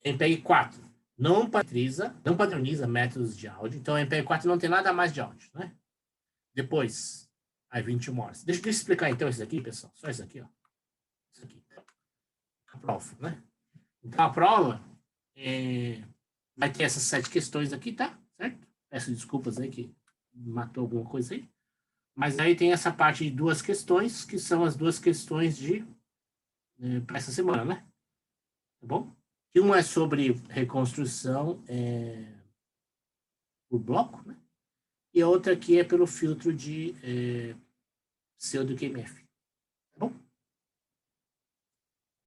MPEG 4 não padroniza métodos de áudio, então MPEG 4 não tem nada mais de áudio, né? Depois, aí 21 horas. Deixa eu explicar então isso aqui, pessoal. Só isso aqui, ó. Isso aqui. A prova, né? Então, a prova vai ter essas 7 questões aqui, tá? Certo? Peço desculpas aí que matou alguma coisa aí. Mas aí tem essa parte de 2 questões, que são as 2 questões para essa semana, né? Tá bom? E uma é sobre reconstrução por bloco, né? E a outra aqui é pelo filtro de pseudo-QMF.